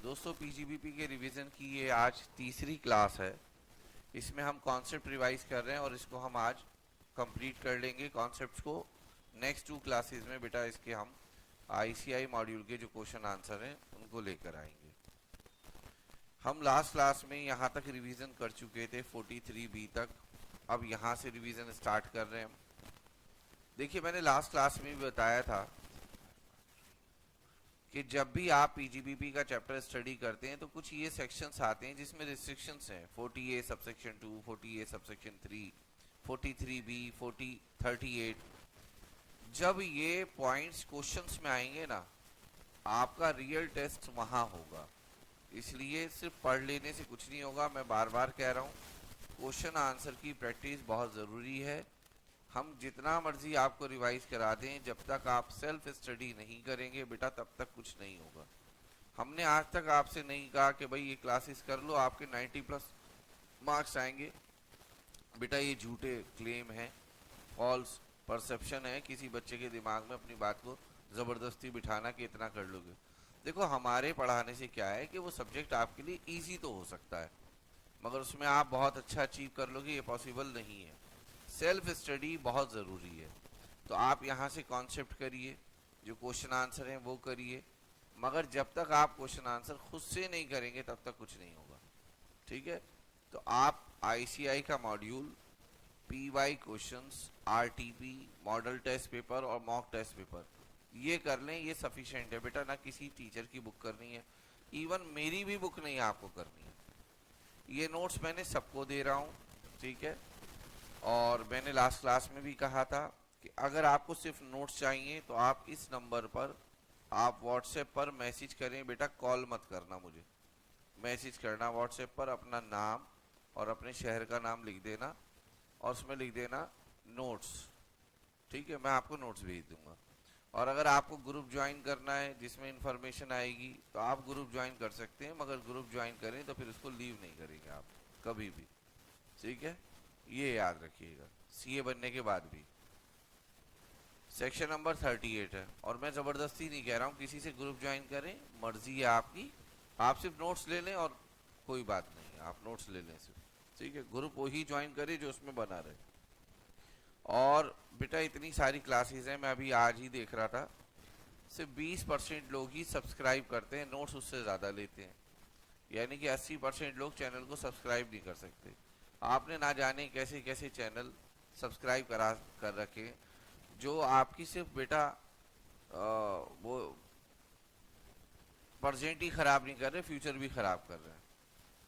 दोस्तों पीजीबीपी के रिवीजन की ये आज तीसरी क्लास है। इसमें हम कॉन्सेप्ट रिवाइज कर रहे हैं और इसको हम आज कंप्लीट कर लेंगे कॉन्सेप्ट्स को। नेक्स्ट 2 क्लासेस में बेटा इसके हम आईसीआई मॉड्यूल के जो क्वेश्चन आंसर हैं उनको लेकर आएंगे। हम लास्ट क्लास में यहाँ तक रिवीजन कर चुके थे 43B तक। अब यहाँ से रिवीजन स्टार्ट कर रहे हैं हम। देखिए मैंने लास्ट क्लास में भी बताया था कि जब भी आप पीजीबीपी का चैप्टर स्टडी करते हैं तो कुछ ये सेक्शंस आते हैं जिसमें रिस्ट्रिक्शंस हैं। 40A subsection 2, 40A subsection 3, 43B, 38। जब ये पॉइंट्स क्वेश्चंस में आएंगे ना, आपका रियल टेस्ट वहाँ होगा। इसलिए सिर्फ पढ़ लेने से कुछ नहीं होगा। मैं बार बार कह रहा हूँ, क्वेश्चन आंसर की प्रैक्टिस बहुत ज़रूरी है। हम जितना मर्जी आपको रिवाइज करा दें, जब तक आप सेल्फ स्टडी नहीं करेंगे बेटा तब तक कुछ नहीं होगा। हमने आज तक आपसे नहीं कहा कि भाई ये क्लासेस कर लो आपके 90+ मार्क्स आएंगे। बेटा ये झूठे क्लेम हैं, फॉल्स परसेप्शन है किसी बच्चे के दिमाग में अपनी बात को ज़बरदस्ती बिठाना कि इतना कर लोगे। देखो हमारे पढ़ाने से क्या है कि वो सब्जेक्ट आपके लिए ईजी तो हो सकता है, मगर उसमें आप बहुत अच्छा अचीव कर लोगे ये पॉसिबल नहीं है। सेल्फ स्टडी बहुत ज़रूरी है। तो आप यहाँ से कॉन्सेप्ट करिए, जो क्वेश्चन आंसर हैं वो करिए, मगर जब तक आप क्वेश्चन आंसर खुद से नहीं करेंगे तब तक कुछ नहीं होगा। ठीक है, तो आप आईसीआई का module, PY questions, RTP, model test paper और मॉक टेस्ट पेपर ये कर लें, ये सफिशिएंट है बेटा। ना किसी टीचर की बुक करनी है, इवन मेरी भी बुक नहीं आपको करनी है। ये नोट्स मैंने सबको दे रहा हूँ, ठीक है। और मैंने लास्ट क्लास में भी कहा था कि अगर आपको सिर्फ नोट्स चाहिए तो आप इस नंबर पर आप व्हाट्सएप पर मैसेज करें बेटा, कॉल मत करना मुझे। मैसेज करना व्हाट्सएप पर, अपना नाम और अपने शहर का नाम लिख देना और उसमें लिख देना नोट्स, ठीक है। मैं आपको नोट्स भेज दूंगा। और अगर आपको ग्रुप ज्वाइन करना है जिसमें इंफॉर्मेशन आएगी तो आप ग्रुप ज्वाइन कर सकते हैं, मगर ग्रुप ज्वाइन करें तो फिर उसको लीव नहीं करेंगे आप कभी भी, ठीक है। ये याद रखिएगा सीए बनने के बाद भी। सेक्शन नंबर 38 है और मैं ज़बरदस्ती नहीं कह रहा हूँ किसी से ग्रुप ज्वाइन करें, मर्जी है आपकी। आप सिर्फ नोट्स ले लें और कोई बात नहीं, आप नोट्स ले लें सिर्फ, ठीक है। ग्रुप वही ज्वाइन करें जो उसमें बना रहे। और बेटा इतनी सारी क्लासेस हैं, मैं अभी आज ही देख रहा था, सिर्फ 20% लोग ही सब्सक्राइब करते हैं, नोट्स उससे ज़्यादा लेते हैं। यानी कि 80% लोग चैनल को सब्सक्राइब नहीं कर सकते। आपने ना जाने कैसे कैसे चैनल सब्सक्राइब कर रखे, जो आपकी सिर्फ बेटा वो प्रेजेंट ही ख़राब नहीं कर रहे, फ्यूचर भी ख़राब कर रहे हैं।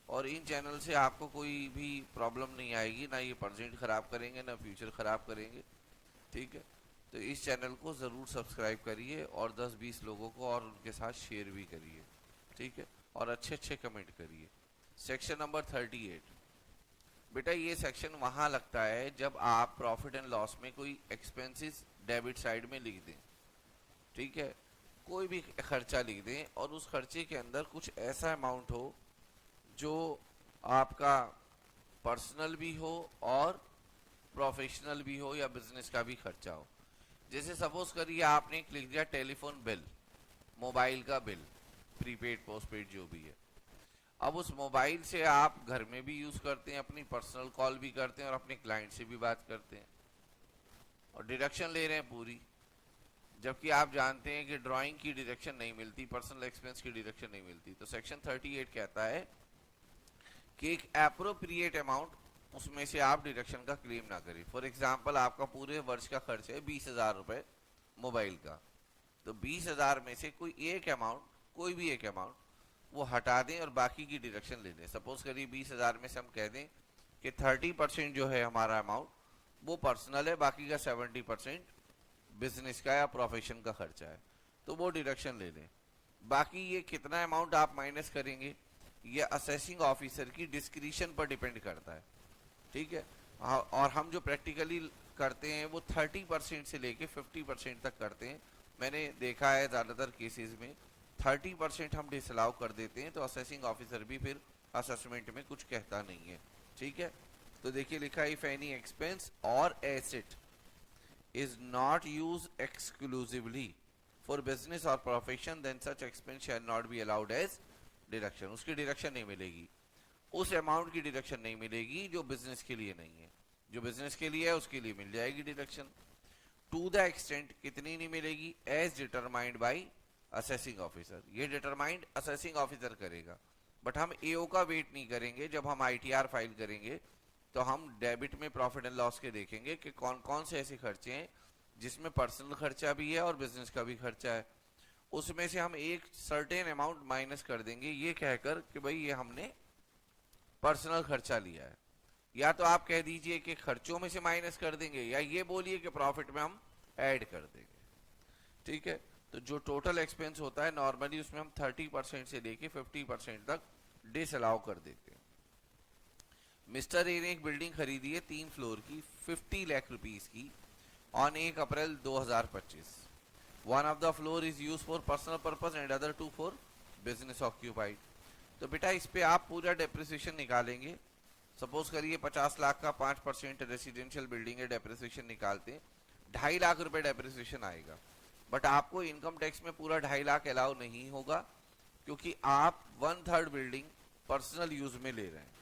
और इन चैनल से आपको कोई भी प्रॉब्लम नहीं आएगी, ना ये प्रेजेंट ख़राब करेंगे ना फ्यूचर ख़राब करेंगे, ठीक है। तो इस चैनल को ज़रूर सब्सक्राइब करिए और 10-20 लोगों को और उनके साथ शेयर भी करिए, ठीक है। और अच्छे अच्छे कमेंट करिए। सेक्शन नंबर 38 बेटा, ये सेक्शन वहाँ लगता है जब आप प्रॉफिट एंड लॉस में कोई एक्सपेंसेस डेबिट साइड में लिख दें, ठीक है। कोई भी खर्चा लिख दें और उस खर्चे के अंदर कुछ ऐसा अमाउंट हो जो आपका पर्सनल भी हो और प्रोफेशनल भी हो या बिजनेस का भी खर्चा हो। जैसे सपोज करिए आपने लिख दिया टेलीफोन बिल, मोबाइल का बिल, प्रीपेड पोस्टपेड जो भी है। अब उस मोबाइल से आप घर में भी यूज़ करते हैं, अपनी पर्सनल कॉल भी करते हैं और अपने क्लाइंट से भी बात करते हैं, और डिडक्शन ले रहे हैं पूरी। जबकि आप जानते हैं कि ड्राइंग की डिडक्शन नहीं मिलती, पर्सनल एक्सपेंस की डिडक्शन नहीं मिलती। तो सेक्शन 38 कहता है कि एक एप्रोप्रिएट अमाउंट उसमें से आप डिडक्शन का क्लेम ना करें। फॉर एग्जाम्पल आपका पूरे वर्ष का खर्च है 20,000 रुपये मोबाइल का, तो 20,000 में से कोई एक अमाउंट, कोई भी एक अमाउंट वो हटा दें और बाकी की डिडक्शन ले लें। सपोज करिए 20,000 में से हम कह दें कि 30% जो है हमारा अमाउंट वो पर्सनल है, बाकी का 70% बिजनेस का या प्रोफेशन का खर्चा है, तो वो डिडक्शन ले लें। बाकी ये कितना अमाउंट आप माइनस करेंगे ये असेसिंग ऑफिसर की डिस्क्रिशन पर डिपेंड करता है, ठीक है। और हम जो प्रैक्टिकली करते हैं वो 30% से लेके 50% तक करते हैं। मैंने देखा है ज़्यादातर केसेस में 30% हम डिसअलाउ कर देते हैं, तो असेसिंग ऑफिसर भी फिर असेसमेंट में कुछ कहता नहीं है, ठीक है। तो देखिए लिखा है, इफ एनी एक्सपेंस और asset is not use exclusively for business और profession then such expense shall not be allowed as deduction, उसकी डिडक्शन नहीं मिलेगी, उस अमाउंट की डिडक्शन नहीं मिलेगी जो बिजनेस के लिए नहीं है। जो बिजनेस के लिए है उसके लिए मिल जाएगी डिडक्शन। टू द एक्सटेंट कितनी नहीं मिलेगी, as determined by assessing officer, ये डिटरमाइंड असेसिंग ऑफिसर करेगा। बट हम एओ का वेट नहीं करेंगे, जब हम आईटीआर फाइल करेंगे तो हम डेबिट में प्रॉफिट एंड लॉस के देखेंगे कि कौन कौन से ऐसे खर्चे हैं जिसमें पर्सनल खर्चा भी है और बिजनेस का भी खर्चा है, उसमें से हम एक सर्टेन अमाउंट माइनस कर देंगे, ये कहकर कि भाई ये हमने पर्सनल खर्चा लिया है। या तो आप कह दीजिए कि खर्चों में से माइनस कर देंगे, या ये बोलिए कि प्रॉफिट में हम ऐड कर देंगे। ठीक है, तो जो टोटल एक्सपेंस होता है नॉर्मली उसमें हम 30% से लेके 50% तक डिसअलाउ कर देते हैं। मिस्टर ए ने एक बिल्डिंग खरीदी है 3 फ्लोर की 50 लाख रुपीस की on 1 April 2025। One of the floor is use for personal purpose and other 2 for business occupied. तो बेटा इस पे आप पूरा डेप्रिसिएशन निकालेंगे। सपोज करिए 50 लाख का 5% रेसिडेंशियल बिल्डिंग है, डेप्रिसिएशन निकालते हैं, 2.5 लाख रुपए डेप्रिसिएशन आएगा। बट आपको इनकम टैक्स में पूरा 2.5 लाख अलाउ नहीं होगा, क्योंकि आप 1/3 बिल्डिंग पर्सनल यूज में ले रहे हैं।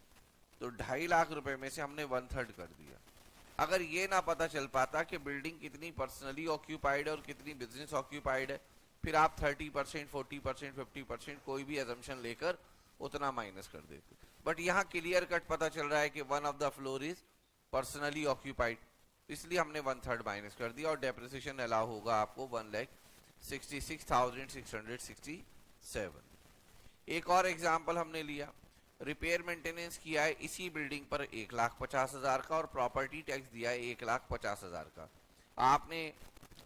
तो 2.5 लाख रुपए में से हमने 1/3 कर दिया। अगर ये ना पता चल पाता कि बिल्डिंग कितनी पर्सनली ऑक्यूपाइड है और कितनी बिजनेस ऑक्यूपाइड है, फिर आप 30%, 40%, 50% कोई भी एजम्पशन लेकर उतना माइनस कर देते। बट यहाँ क्लियर कट पता चल रहा है कि one of the floor is personally occupied, इसलिए हमने 1/3 माइनस कर दिया और डेप्रिसिएशन अलाउ होगा आपको 1,66,667। एक और एग्जाम्पल हमने लिया, रिपेयर मेंटेनेंस किया है इसी बिल्डिंग पर 1,50,000 का और प्रॉपर्टी टैक्स दिया है 1,50,000 का। आपने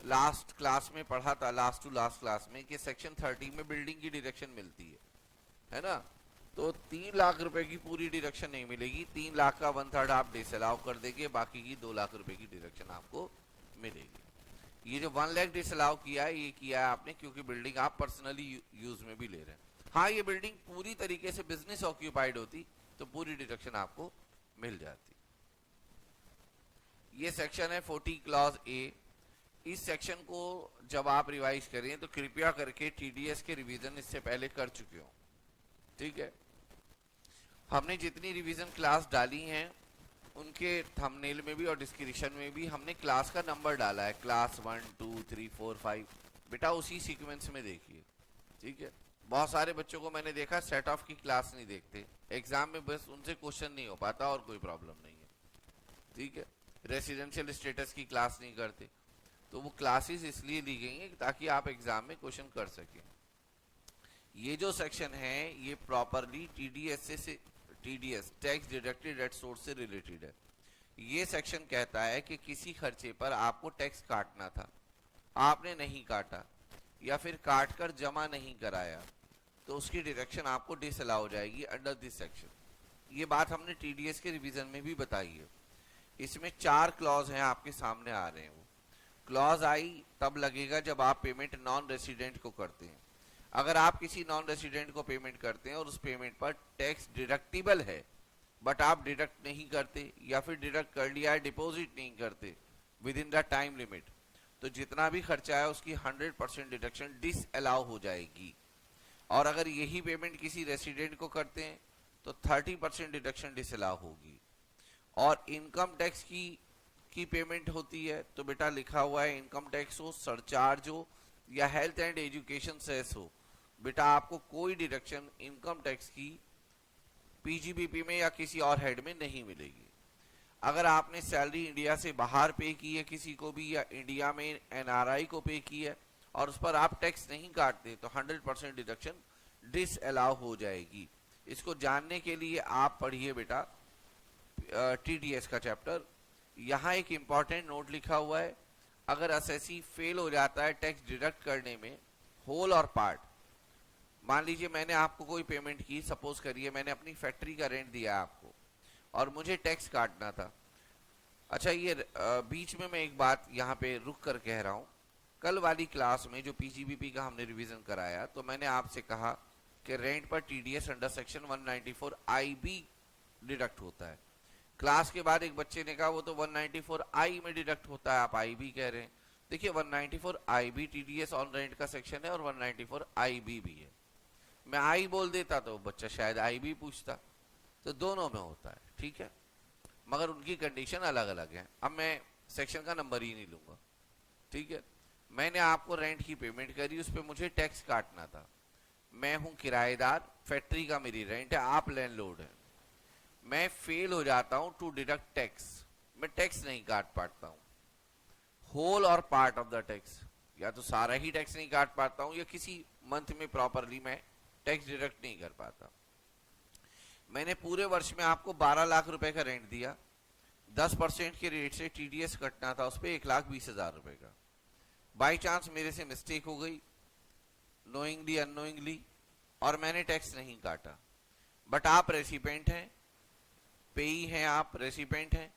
लास्ट क्लास में पढ़ा था, लास्ट टू लास्ट क्लास में, कि सेक्शन 30 में बिल्डिंग की डिडक्शन मिलती है ना। तो 3 लाख रुपए की पूरी डिडक्शन नहीं मिलेगी, 3 लाख का 1/3 आप डिसअलाउ कर देंगे, बाकी की 2 लाख रुपए की डिडक्शन आपको मिलेगी। ये जो 1 लाख डिसअलाउ किया है, ये किया है आपने क्योंकि बिल्डिंग आप पर्सनली यूज में भी ले रहे हैं। हाँ, ये बिल्डिंग पूरी तरीके से बिजनेस ऑक्यूपाइड होती तो पूरी डिडक्शन आपको मिल जाती। ये सेक्शन है 40 क्लॉज ए। इस सेक्शन को जब आप रिवाइज करें तो कृपया करके टीडीएस के रिवीजन इससे पहले कर चुके हो। ठीक है, हमने जितनी रिवीजन क्लास डाली हैं उनके थंबनेल में भी और डिस्क्रिप्शन में भी हमने क्लास का नंबर डाला है, क्लास 1 2 3 4 5। बेटा उसी सीक्वेंस में देखिए। ठीक है, बहुत सारे बच्चों को मैंने देखा सेट ऑफ की क्लास नहीं देखते, एग्जाम में बस उनसे क्वेश्चन नहीं हो पाता और कोई प्रॉब्लम नहीं है। ठीक है, रेसिडेंशियल स्टेटस की क्लास नहीं करते, तो वो क्लासेस इसलिए ली गई हैं ताकि आप एग्जाम में क्वेश्चन कर सकें। ये जो सेक्शन है ये properly TDS tax deducted at source से रिलेटेड है। ये सेक्शन कहता है कि किसी खर्चे पर आपको टैक्स काटना था, आपने नहीं काटा या फिर काट कर जमा नहीं कराया, तो उसकी डिडक्शन आपको डिसअलाउ हो जाएगी अंडर दिस सेक्शन। ये बात हमने टीडीएस के रिवीजन में भी बताई है। इसमें 4 क्लॉज हैं आपके सामने आ रहे हैं। वो क्लॉज आई तब लगेगा जब आप पेमेंट नॉन रेसिडेंट को करते हैं। अगर आप किसी नॉन रेसिडेंट को पेमेंट करते हैं और उस पेमेंट पर टैक्स डिडक्टिबल है बट आप डिडक्ट नहीं करते या फिर डिडक्ट कर लिया है डिपॉजिट नहीं करते with in the time limit, तो जितना भी खर्चा है उसकी 100% डिडक्शन डिसअलाउ हो जाएगी। और अगर यही पेमेंट किसी रेसिडेंट को करते हैं तो 30% डिडक्शन डिसअलाउ होगी। और इनकम टैक्स की पेमेंट होती है तो बेटा लिखा हुआ है इनकम टैक्स हो, सरचार्ज हो या हेल्थ एंड एजुकेशन सेस हो, बेटा आपको कोई डिडक्शन इनकम टैक्स की पीजीबीपी में या किसी और हेड में नहीं मिलेगी। अगर आपने सैलरी इंडिया से बाहर पे की है किसी को भी या इंडिया में एनआरआई को पे की है और उस पर आप टैक्स नहीं काटते तो 100% डिडक्शन डिसअलाउ हो जाएगी। इसको जानने के लिए आप पढ़िए बेटा टीडीएस का चैप्टर। यहाँ एक इंपॉर्टेंट नोट लिखा हुआ है, अगर असेसी फेल हो जाता है टैक्स डिडक्ट करने में होल और पार्ट, मान लीजिए मैंने आपको कोई पेमेंट की, सपोज करिए मैंने अपनी फैक्ट्री का रेंट दिया आपको और मुझे टैक्स काटना था। अच्छा, ये बीच में मैं एक बात यहाँ पे रुक कर कह रहा हूँ, कल वाली क्लास में जो पीजीबीपी का हमने रिवीजन कराया तो मैंने आपसे कहा कि रेंट पर TDS under section 194 IB deduct होता है। क्लास के बाद एक बच्चे ने कहा वो तो 194 आई में डिडक्ट होता है, आप आईबी कह रहे हैं। देखिए 194 आईबी टीडीएस ऑन रेंट का सेक्शन है और 194 आईबी भी है। मैं आई बोल देता तो बच्चा शायद आई भी पूछता। तो दोनों में होता है, ठीक है, मगर उनकी कंडीशन अलग अलग है। अब मैं सेक्शन का नंबर ही नहीं लूंगा, ठीक है। मैंने आपको रेंट की पेमेंट करी, उस पर मुझे टैक्स काटना था। मैं हूं किराएदार, फैक्ट्री का मेरी रेंट है, आप लैंडलॉर्ड है। मैं फेल हो जाता हूं टू डिडक्ट टैक्स, मैं टैक्स नहीं काट पाता हूं, होल और पार्ट ऑफ द टैक्स, या तो सारा ही टैक्स नहीं काट पाता हूं या किसी मंथ में प्रॉपरली मैं टैक्स डिडक्ट नहीं कर पाता। मैंने पूरे वर्ष में आपको 12 लाख रुपए का रेंट दिया, 10% के रेट से टीडीएस कटना था उस पर 1,20,000 रुपए का। बाई चांस मेरे से मिस्टेक हो गई, नोइंगली अननोइंगली, और मैंने टैक्स नहीं काटा, बट आप रेसिपेंट हैं, पेई हैं, आप रेसिपेंट हैं,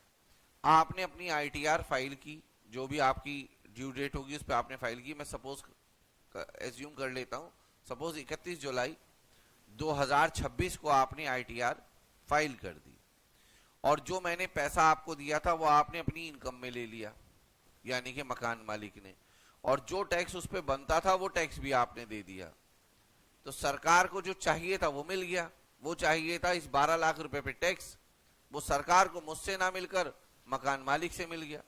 आपने अपनी आईटीआर फाइल की, जो भी आपकी ड्यू डेट होगी उस पर आपने फाइल की। मैं सपोज एज्यूम कर लेता हूं, सपोज 31 जुलाई 2026 को आपने आईटीआर फाइल कर दी, और जो मैंने पैसा आपको दिया था वो आपने अपनी इनकम में ले लिया, यानी कि मकान मालिक ने, और जो टैक्स उस पर बनता था वो टैक्स भी आपने दे दिया। तो सरकार को जो चाहिए था वो मिल गया। वो चाहिए था इस 12 लाख रुपए पे टैक्स, वो सरकार को मुझसे ना मिलकर मकान मालिक से मिल गया।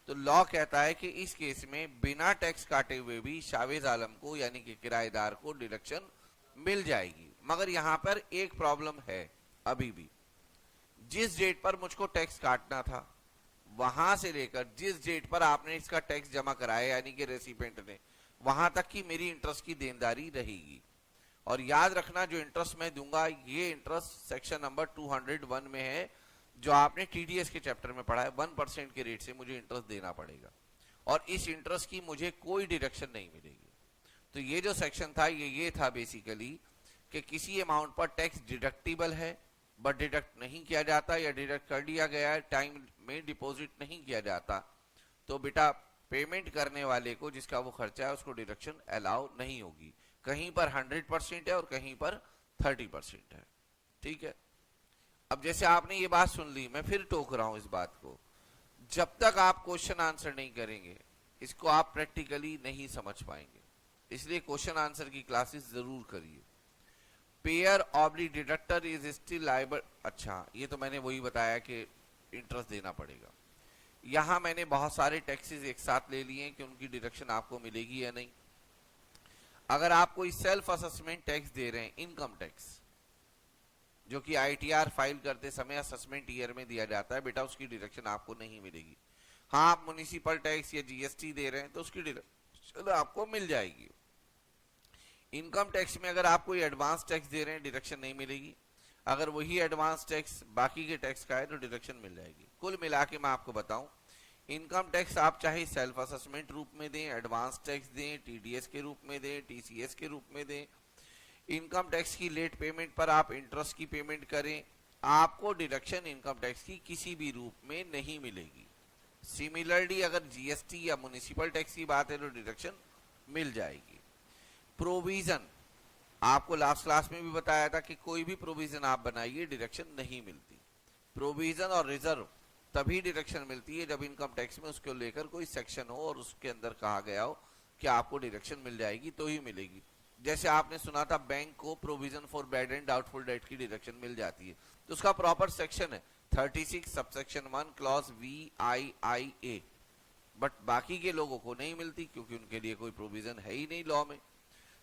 तो लॉ कहता है कि इस केस में बिना टैक्स काटे हुए भी शावेज आलम को, यानी कि किराएदार को, डिडक्शन मिल जाएगी। मगर यहां पर एक प्रॉब्लम है अभी भी, जिस डेट पर मुझको टैक्स काटना था वहां से लेकर जिस डेट पर आपने इसका टैक्स जमा कराया, यानी कि रेसिपेंट ने, वहां तक की मेरी इंटरेस्ट की देनदारी रहेगी। और याद रखना, जो इंटरेस्ट मैं दूंगा ये इंटरेस्ट सेक्शन नंबर 201 में है, जो आपने टीडीएस के चैप्टर में पढ़ा है। 1% के रेट से मुझे इंटरेस्ट देना पड़ेगा, और इस इंटरेस्ट की मुझे कोई डिडक्शन नहीं मिलेगी। तो ये जो सेक्शन था ये था बेसिकली कि किसी अमाउंट पर टैक्स डिडक्टिबल है बट डिडक्ट नहीं किया जाता, या डिडक्ट कर दिया गया है, टाइम में डिपॉजिट नहीं किया जाता, तो बेटा पेमेंट करने वाले को जिसका वो खर्चा है उसको डिडक्शन अलाउ नहीं होगी। कहीं पर 100% है और कहीं पर 30% है, ठीक है। अब जैसे आपने ये बात सुन ली, मैं फिर टोक रहा हूं इस बात को, जब तक आप क्वेश्चन आंसर नहीं करेंगे इसको आप प्रैक्टिकली नहीं समझ पाएंगे। इसलिए क्वेश्चन आंसर की क्लासेस जरूर करिए। Pair oblique deductor is still liable, अच्छा ये तो मैंने वही बताया कि इंटरेस्ट देना पड़ेगा। यहां मैंने बहुत सारे टैक्सेस एक साथ ले लिए कि उनकी डिडक्शन आपको मिलेगी या नहीं। अगर आप कोई सेल्फ असेसमेंट टैक्स दे रहे हैं, इनकम टैक्स, जो कि आईटीआर फाइल करते समय असेसमेंट ईयर में दिया जाता है, बेटा उसकी डिडक्शन आपको नहीं मिलेगी। हाँ, आप म्युनिसिपल टैक्स या जीएसटी दे रहे हैं तो उसकी डिडक्शन आपको मिल जाएगी। इनकम टैक्स में अगर आप कोई एडवांस टैक्स दे रहे हैं डिडक्शन नहीं मिलेगी। अगर वही एडवांस टैक्स बाकी के टैक्स का है तो डिडक्शन मिल जाएगी। कुल मिला के मैं आपको बताऊं, इनकम टैक्स आप चाहे सेल्फ असेसमेंट रूप में दें, एडवांस टैक्स दें, टीडीएस के रूप में दें, टीसीएस के रूप में दें, इनकम टैक्स की लेट पेमेंट पर आप इंटरेस्ट की पेमेंट करें, आपको डिडक्शन इनकम टैक्स की किसी भी रूप में नहीं मिलेगी। सिमिलरली अगर जीएसटी या म्युनिसिपल टैक्स की बात है तो डिडक्शन मिल जाएगी। प्रोविजन, आपको लास्ट क्लास में भी बताया था कि कोई भी प्रोविजन आप बनाइए डिडक्शन नहीं मिलती। प्रोविजन और रिजर्व तभी डिडक्शन मिलती है जब इनकम टैक्स में उसको लेकर कोई सेक्शन हो और उसके अंदर कहा गया हो कि आपको डिडक्शन मिल जाएगी तो ही मिलेगी। जैसे आपने सुना था बैंक को provision for bad and doubtful debt की डिडक्शन मिल जाती है, तो उसका प्रॉपर सेक्शन है 36 सबसेक्शन 1 क्लॉज VIIA, बट बाकी के लोगों को नहीं मिलती क्योंकि उनके लिए कोई प्रोविजन है ही नहीं लॉ में।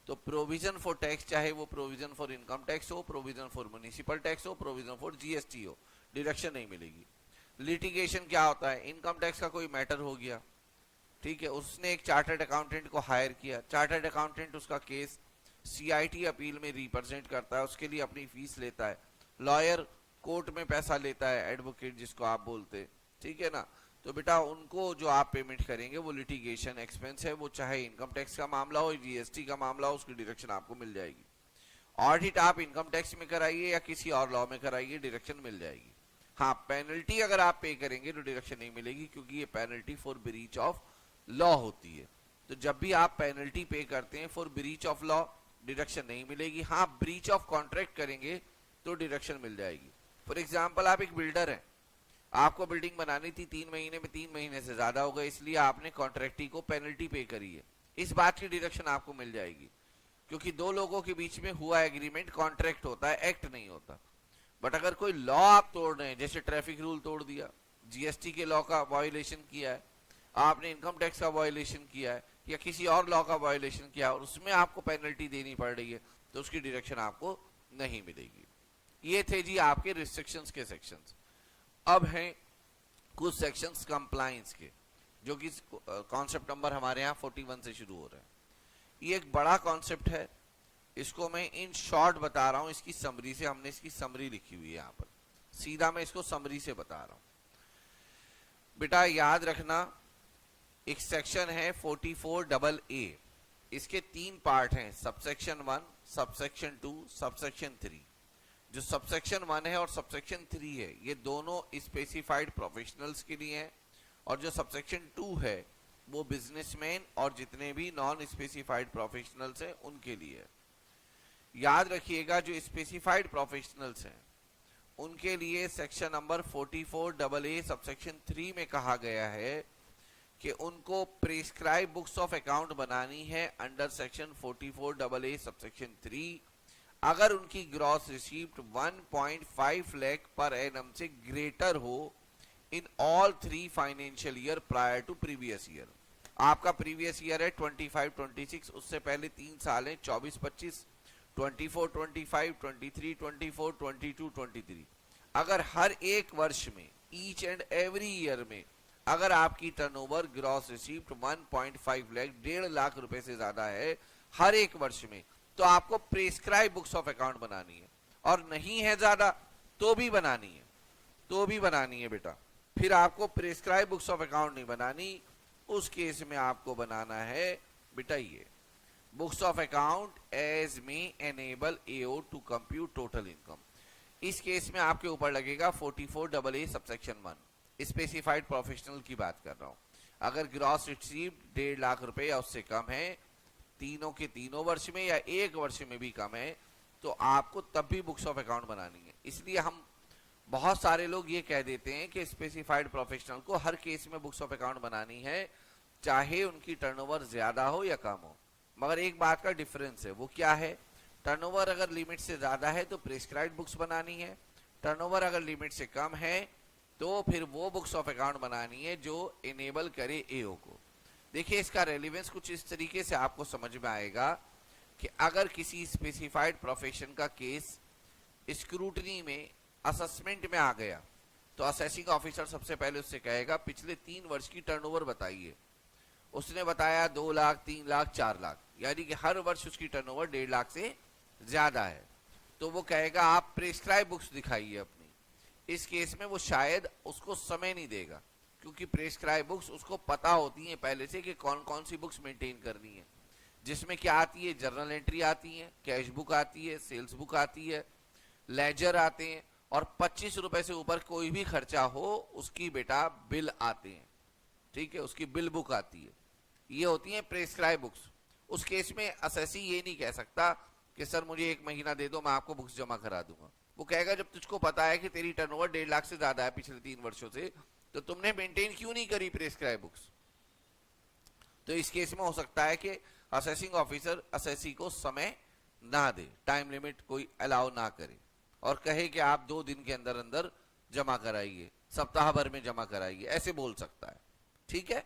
तो प्रोविजन फॉर टैक्स, चाहे वो प्रोविजन फॉर इनकम टैक्स हो, प्रोविजन फॉर म्युनिसिपल टैक्स हो, प्रोविजन फॉर जीएसटी हो, डिडक्शन नहीं मिलेगी। लिटिगेशन क्या होता है, इनकम टैक्स का कोई मैटर हो गया, ठीक है, उसने एक चार्टर्ड अकाउंटेंट को हायर किया, चार्टर्ड अकाउंटेंट उसका केस सीआईटी अपील में रिप्रेजेंट करता है, उसके लिए अपनी फीस लेता है, लॉयर कोर्ट में पैसा लेता है, एडवोकेट जिसको आप बोलते, ठीक है ना। तो बेटा उनको जो आप पेमेंट करेंगे वो लिटिगेशन एक्सपेंस है, वो चाहे इनकम टैक्स का मामला हो, जीएसटी का मामला हो, उसकी डिडक्शन आपको मिल जाएगी। ऑडिट आप इनकम टैक्स में कराइए या किसी और लॉ में कराइए, डिडक्शन मिल जाएगी। हाँ, पेनल्टी अगर आप पे करेंगे तो डिडक्शन नहीं मिलेगी क्योंकि ये penalty for breach of law होती है। तो जब भी आप पेनल्टी पे करते हैं for breach of law, deduction नहीं मिलेगी। हाँ, ब्रीच ऑफ कॉन्ट्रैक्ट करेंगे तो डिडक्शन मिल जाएगी। फॉर एग्जाम्पल आप एक बिल्डर हैं, आपको बिल्डिंग बनानी थी 3 महीने में, 3 महीने से ज्यादा हो गए, इसलिए आपने कॉन्ट्रैक्टी को पेनल्टी पे करी है, इस बात की डिडक्शन आपको मिल जाएगी। क्योंकि दो लोगों के बीच में हुआ एग्रीमेंट कॉन्ट्रैक्ट होता है, एक्ट नहीं होता। बट अगर कोई लॉ आप तोड़ रहे हैं, जैसे ट्रैफिक रूल तोड़ दिया, जीएसटी के लॉ का वायोलेशन किया है, आपने इनकम टैक्स का वायोलेशन किया है, या किसी और लॉ का वायोलेशन किया और उसमें आपको पेनल्टी देनी पड़ रही है, तो उसकी डायरेक्शन आपको नहीं मिलेगी। ये थे जी आपके रिस्ट्रिक्शंस के सेक्शंस। अब हैं कुछ सेक्शंस कंप्लायंस के, जो कि कॉन्सेप्ट नंबर हमारे यहाँ 41 से शुरू हो रहा है। ये एक बड़ा कॉन्सेप्ट है, इसको मैं इन शॉर्ट बता रहा हूं, इसकी समरी से, हमने इसकी समरी लिखी हुई है यहाँ पर, सीधा मैं इसको समरी से बता रहा हूं। बेटा याद रखना, एक सेक्शन है 44AA, इसके 3 पार्ट हैं, सबसेक्शन 1, सबसेक्शन 2, सबसेक्शन 3। जो सबसेक्शन 1 है और सबसेक्शन 3 है, ये दोनों स्पेसिफाइड प्रोफेशनल्स के लिए हैं, और जो सबसेक्शन 2 है वो बिजनेसमैन और जितने भी नॉन स्पेसिफाइड प्रोफेशनल्स हैं उनके लिए है। याद रखिएगा, जो स्पेसिफाइड प्रोफेशनल्स हैं उनके लिए सेक्शन नंबर 44AA सबसेक्शन 3 में कहा गया है कि उनको प्रिस्क्राइब बुक्स ऑफ अकाउंट बनानी है अंडर सेक्शन 44AA सबसेक्शन 3, अगर उनकी gross receipt 1.5 lakh per annum से ग्रेटर हो in all 3 financial year prior to previous year. आपका प्रीवियस ईयर है 25-26, उससे पहले 3 साल हैं 24-25, 24-25, 23-24, 22-23। अगर हर एक वर्ष में, ईच एंड एवरी ईयर में, अगर आपकी turnover gross receipt 1.5 lakh, 1.5 lakh रुपए से ज्यादा है हर एक वर्ष में, तो आपको प्रिस्क्राइब बुक्स ऑफ अकाउंट बनानी है, और नहीं है ज्यादा तो भी बनानी है, तो भी बनानी है बेटा। फिर आपको प्रिस्क्राइब बुक्स ऑफ अकाउंट नहीं बनानी, उस केस में आपको बनाना है बेटा ये बुक्स ऑफ अकाउंट एज में enable AO to compute total income. इस केस में आपके ऊपर लगेगा 44AA सबसेक्शन 1, स्पेसिफाइड प्रोफेशनल की बात कर रहा हूं। अगर ग्रॉस रिसीव्ड 1.5 लाख रुपए या उससे कम है, तीनों के तीनों वर्ष में या एक वर्ष में भी कम है, तो आपको तब भी बुक्स ऑफ अकाउंट बनानी है। इसलिए हम बहुत सारे लोग ये कह देते हैं कि स्पेसिफाइड प्रोफेशनल को हर केस में बुक्स ऑफ अकाउंट बनानी है, चाहे उनकी टर्नओवर ज्यादा हो या कम हो। मगर एक बात का डिफरेंस है, वो क्या है? टर्नओवर अगर लिमिट से ज्यादा है तो प्रिस्क्राइब्ड बुक्स बनानी है, टर्नओवर अगर लिमिट से कम है तो फिर वो बुक्स ऑफ अकाउंट बनानी है जो इनेबल करे एओ को। देखिए इसका रेलिवेंस कुछ इस तरीके से आपको समझ में आएगा कि अगर किसी स्पेसिफाइड प्रोफेशन का केस स्क्रूटनी में, असेसमेंट में आ गया, तो असेसिंग ऑफिसर सबसे पहले उससे कहेगा पिछले 3 वर्ष की टर्नओवर बताइए। उसने बताया 2 लाख, 3 लाख, 4 लाख, यानी कि हर वर्ष उसकी टर्नओवर 1.5 लाख से ज्यादा है, तो वो कहेगा आप प्रिस्क्राइब बुक्स दिखाइए अपनी। इस केस में वो शायद उसको समय नहीं देगा, क्योंकि प्रिस्क्राइब बुक्स उसको पता होती हैं पहले से कि कौन कौन सी बुक्स मेंटेन करनी है, जिसमें क्या आती है, जर्नल एंट्री आती है, कैश बुक आती है, सेल्स बुक आती है, लेजर आते हैं, और 25 रुपए से ऊपर कोई भी खर्चा हो उसकी बेटा बिल आते हैं, ठीक है, उसकी बिल बुक आती है। ये होती है प्रिस्क्राइब बुक्स। उस केस में असेसी ये नहीं कह सकता कि सर मुझे 1 महीना दे दो, मैं आपको बुक्स जमा करा दूंगा। वो कहेगा जब तुझको पता है कि तेरी टर्नओवर 1.5 लाख से ज्यादा है पिछले 3 वर्षों से, तो तुमने मेंटेन क्यों नहीं करी प्रिस्क्राइब बुक्स? तो इस केस में हो सकता है कि असेसिंग ऑफिसर असेसी को समय ना दे, टाइम लिमिट कोई अलाउ ना करे, और कहे कि आप 2 दिन के अंदर अंदर जमा कराइए, सप्ताह भर में जमा कराइए, ऐसे बोल सकता है, ठीक है।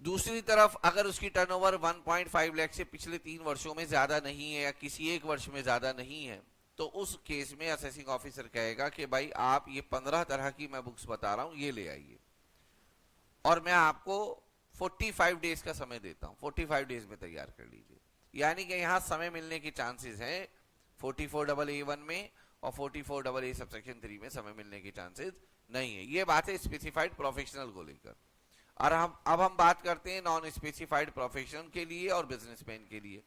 दूसरी तरफ अगर उसकी टर्नओवर 1.5 लाख से पिछले 3 वर्षों में ज्यादा नहीं है या किसी एक वर्ष में ज्यादा नहीं है, तो उस केस में असेसिंग ऑफिसर कहेगा कि भाई आप ये 15 तरह की मैं बुक्स बता रहा हूं, ये ले आइए, और मैं आपको 45 डेज का समय देता हूं, 45 डेज में तैयार कर लीजिए। यानी कि यहां समय मिलने के चांसेस हैं 44AA1 में, और 44AA सबसेक्शन 3 में समय मिलने के चांसेस नहीं है। ये बात है स्पेसिफाइड प्रोफेशनल को लेकर। और अब हम बात करते हैं नॉन स्पेसिफाइड प्रोफेशन के लिए और बिजनेसमैन के लिए।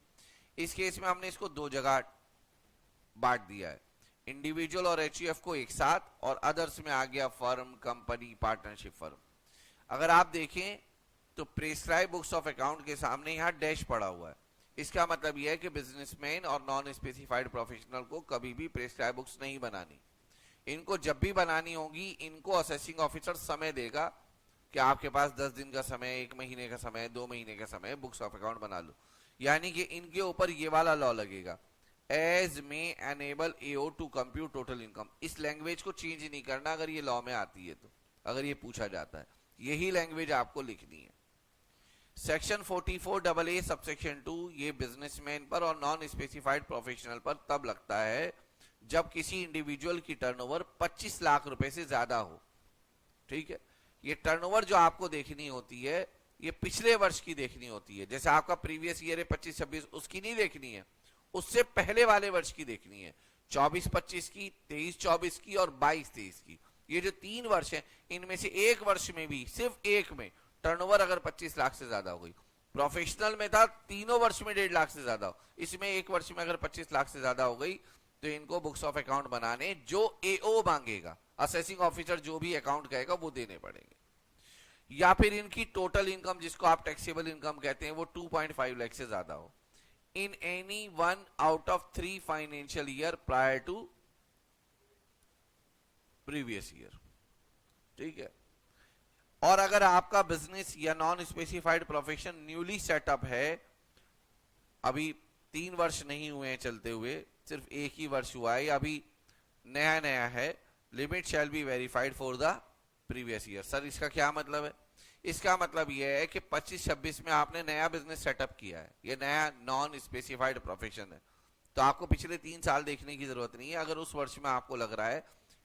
इस केस में हमने इसको 2 जगह बांट दिया है, इंडिविजुअल और एचयूएफ को एक साथ, और अदर्स में आ गया फर्म, कंपनी, पार्टनरशिप फर्म। अगर आप देखें तो प्रिस्क्राइब बुक्स ऑफ अकाउंट के सामने यहाँ डैश पड़ा हुआ है, इसका मतलब यह है कि बिजनेसमैन और नॉन स्पेसिफाइड प्रोफेशनल को कभी भी प्रिस्क्राइब बुक्स नहीं बनानी। इनको जब भी बनानी होगी, इनको असेसिंग ऑफिसर समय देगा कि आपके पास 10 दिन का समय, 1 महीने का समय, 2 महीने का समय, बुक्स ऑफ अकाउंट बना लो। यानी कि इनके ऊपर ये वाला लॉ लगेगा, एज में enable AO to compute total income. इस लैंग्वेज को चेंज नहीं करना अगर ये लॉ में आती है तो, अगर ये पूछा जाता है यही लैंग्वेज आपको लिखनी है। सेक्शन 44AA सबसेक्शन 2 ये बिजनेसमैन पर और नॉन स्पेसिफाइड प्रोफेशनल पर तब लगता है जब किसी इंडिविजुअल की टर्नओवर 25 लाख रुपए से ज्यादा हो। ठीक है, ये टर्नओवर जो आपको देखनी होती है ये पिछले वर्ष की देखनी होती है। जैसे आपका प्रीवियस ईयर है 25-26, उसकी नहीं देखनी है, उससे पहले वाले वर्ष की देखनी है, 24-25 की, 23-24 की और 22-23 की। ये जो 3 वर्ष है इनमें से एक वर्ष में भी, सिर्फ एक में टर्नओवर अगर 25 लाख से ज्यादा हो गई, प्रोफेशनल में था तीनों वर्ष में 1.5 लाख से ज्यादा हो, इसमें एक वर्ष में अगर 25 लाख से ज्यादा हो गई तो इनको बुक्स ऑफ अकाउंट बनाने जो एओ मांगेगा, असेसिंग ऑफिसर जो भी अकाउंट कहेगा वो देने पड़ेंगे। या फिर इनकी टोटल इनकम जिसको आप टैक्सेबल इनकम कहते हैं वो 2.5 लाख से ज्यादा हो in any one out of 3 financial year prior to previous year. ठीक है, और अगर आपका बिजनेस या non specified profession newly set up है, अभी 3 वर्ष नहीं हुए हैं चलते हुए, सिर्फ एक ही वर्ष हुआ है, अभी नया नया है, limit shall be verified for the previous year. Sir इसका क्या मतलब है? इसका मतलब यह है कि 25-26 में आपने नया बिजनेस सेटअप किया है, ये नया नॉन स्पेसिफाइड प्रोफेशन है, तो आपको पिछले 3 साल देखने की जरूरत नहीं है। अगर उस वर्ष में आपको लग रहा है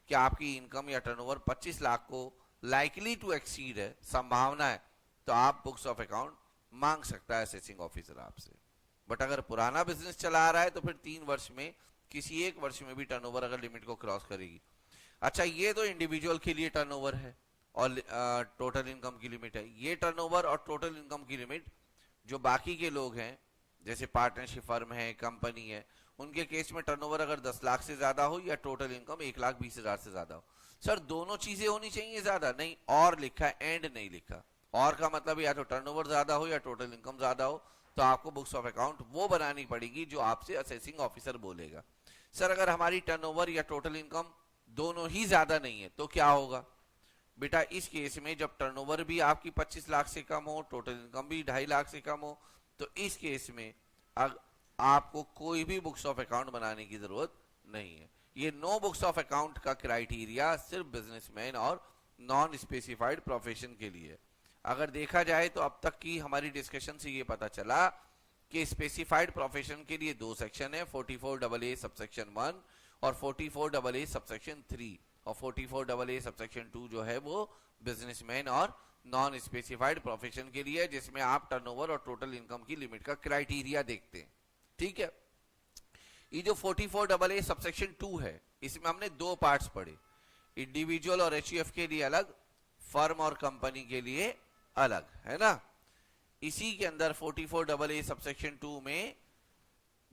कि आपकी इनकम या टर्नओवर 25 लाख को लाइकली टू एक्सीड है, संभावना है, तो आप बुक्स ऑफ अकाउंट मांग सकता है असेसिंग ऑफिसर आपसे। बट अगर पुराना बिजनेस चला रहा है तो फिर 3 वर्ष में किसी एक वर्ष में भी टर्नओवर अगर लिमिट को क्रॉस करेगी। अच्छा, ये तो इंडिविजुअल के लिए टर्नओवर है और टोटल इनकम की लिमिट है। ये टर्नओवर और टोटल इनकम की लिमिट जो बाकी के लोग हैं, जैसे पार्टनरशिप फर्म है, कंपनी है, उनके केस में टर्नओवर अगर 10 लाख से ज्यादा हो या टोटल इनकम 1,20,000 से ज्यादा हो। सर दोनों चीजें होनी चाहिए ज्यादा, नहीं और लिखा है, एंड नहीं लिखा। और का मतलब या तो टर्नओवर ज्यादा हो या टोटल इनकम ज्यादा हो, तो आपको बुक्स ऑफ अकाउंट वो बनानी पड़ेगी जो आपसे असेसिंग ऑफिसर बोलेगा। सर अगर हमारी टर्नओवर या टोटल इनकम दोनों ही ज्यादा नहीं है तो क्या होगा? बेटा इस केस में जब टर्नओवर भी आपकी 25 लाख से कम हो, टोटल इनकम भी 2.5 लाख से कम हो, तो इस केस में आपको कोई भी बुक्स ऑफ अकाउंट बनाने की जरूरत नहीं है। ये नो बुक्स ऑफ अकाउंट का क्राइटेरिया सिर्फ बिजनेसमैन और नॉन स्पेसिफाइड प्रोफेशन के लिए। अगर देखा जाए तो अब तक की हमारी डिस्कशन से ये पता चला कि स्पेसिफाइड प्रोफेशन के लिए 2 सेक्शन है, 44AA सबसेक्शन 1 और 44AA सबसेक्शन 3, और 44AA सबसेक्शन 2 जो है वो बिजनेसमैन और नॉन स्पेसिफाइड प्रोफेशन के लिए, जिसमें आप टर्नओवर और टोटल इनकम की लिमिट का क्राइटेरिया देखते हैं। ठीक है, ये जो 44AA सबसेक्शन 2 है इसमें हमने 2 पार्ट्स पढ़े, इंडिविजुअल और एचयूएफ के लिए अलग, फर्म और कंपनी के लिए अलग, है ना। इसी के अंदर 44AA सबसेक्शन 2 में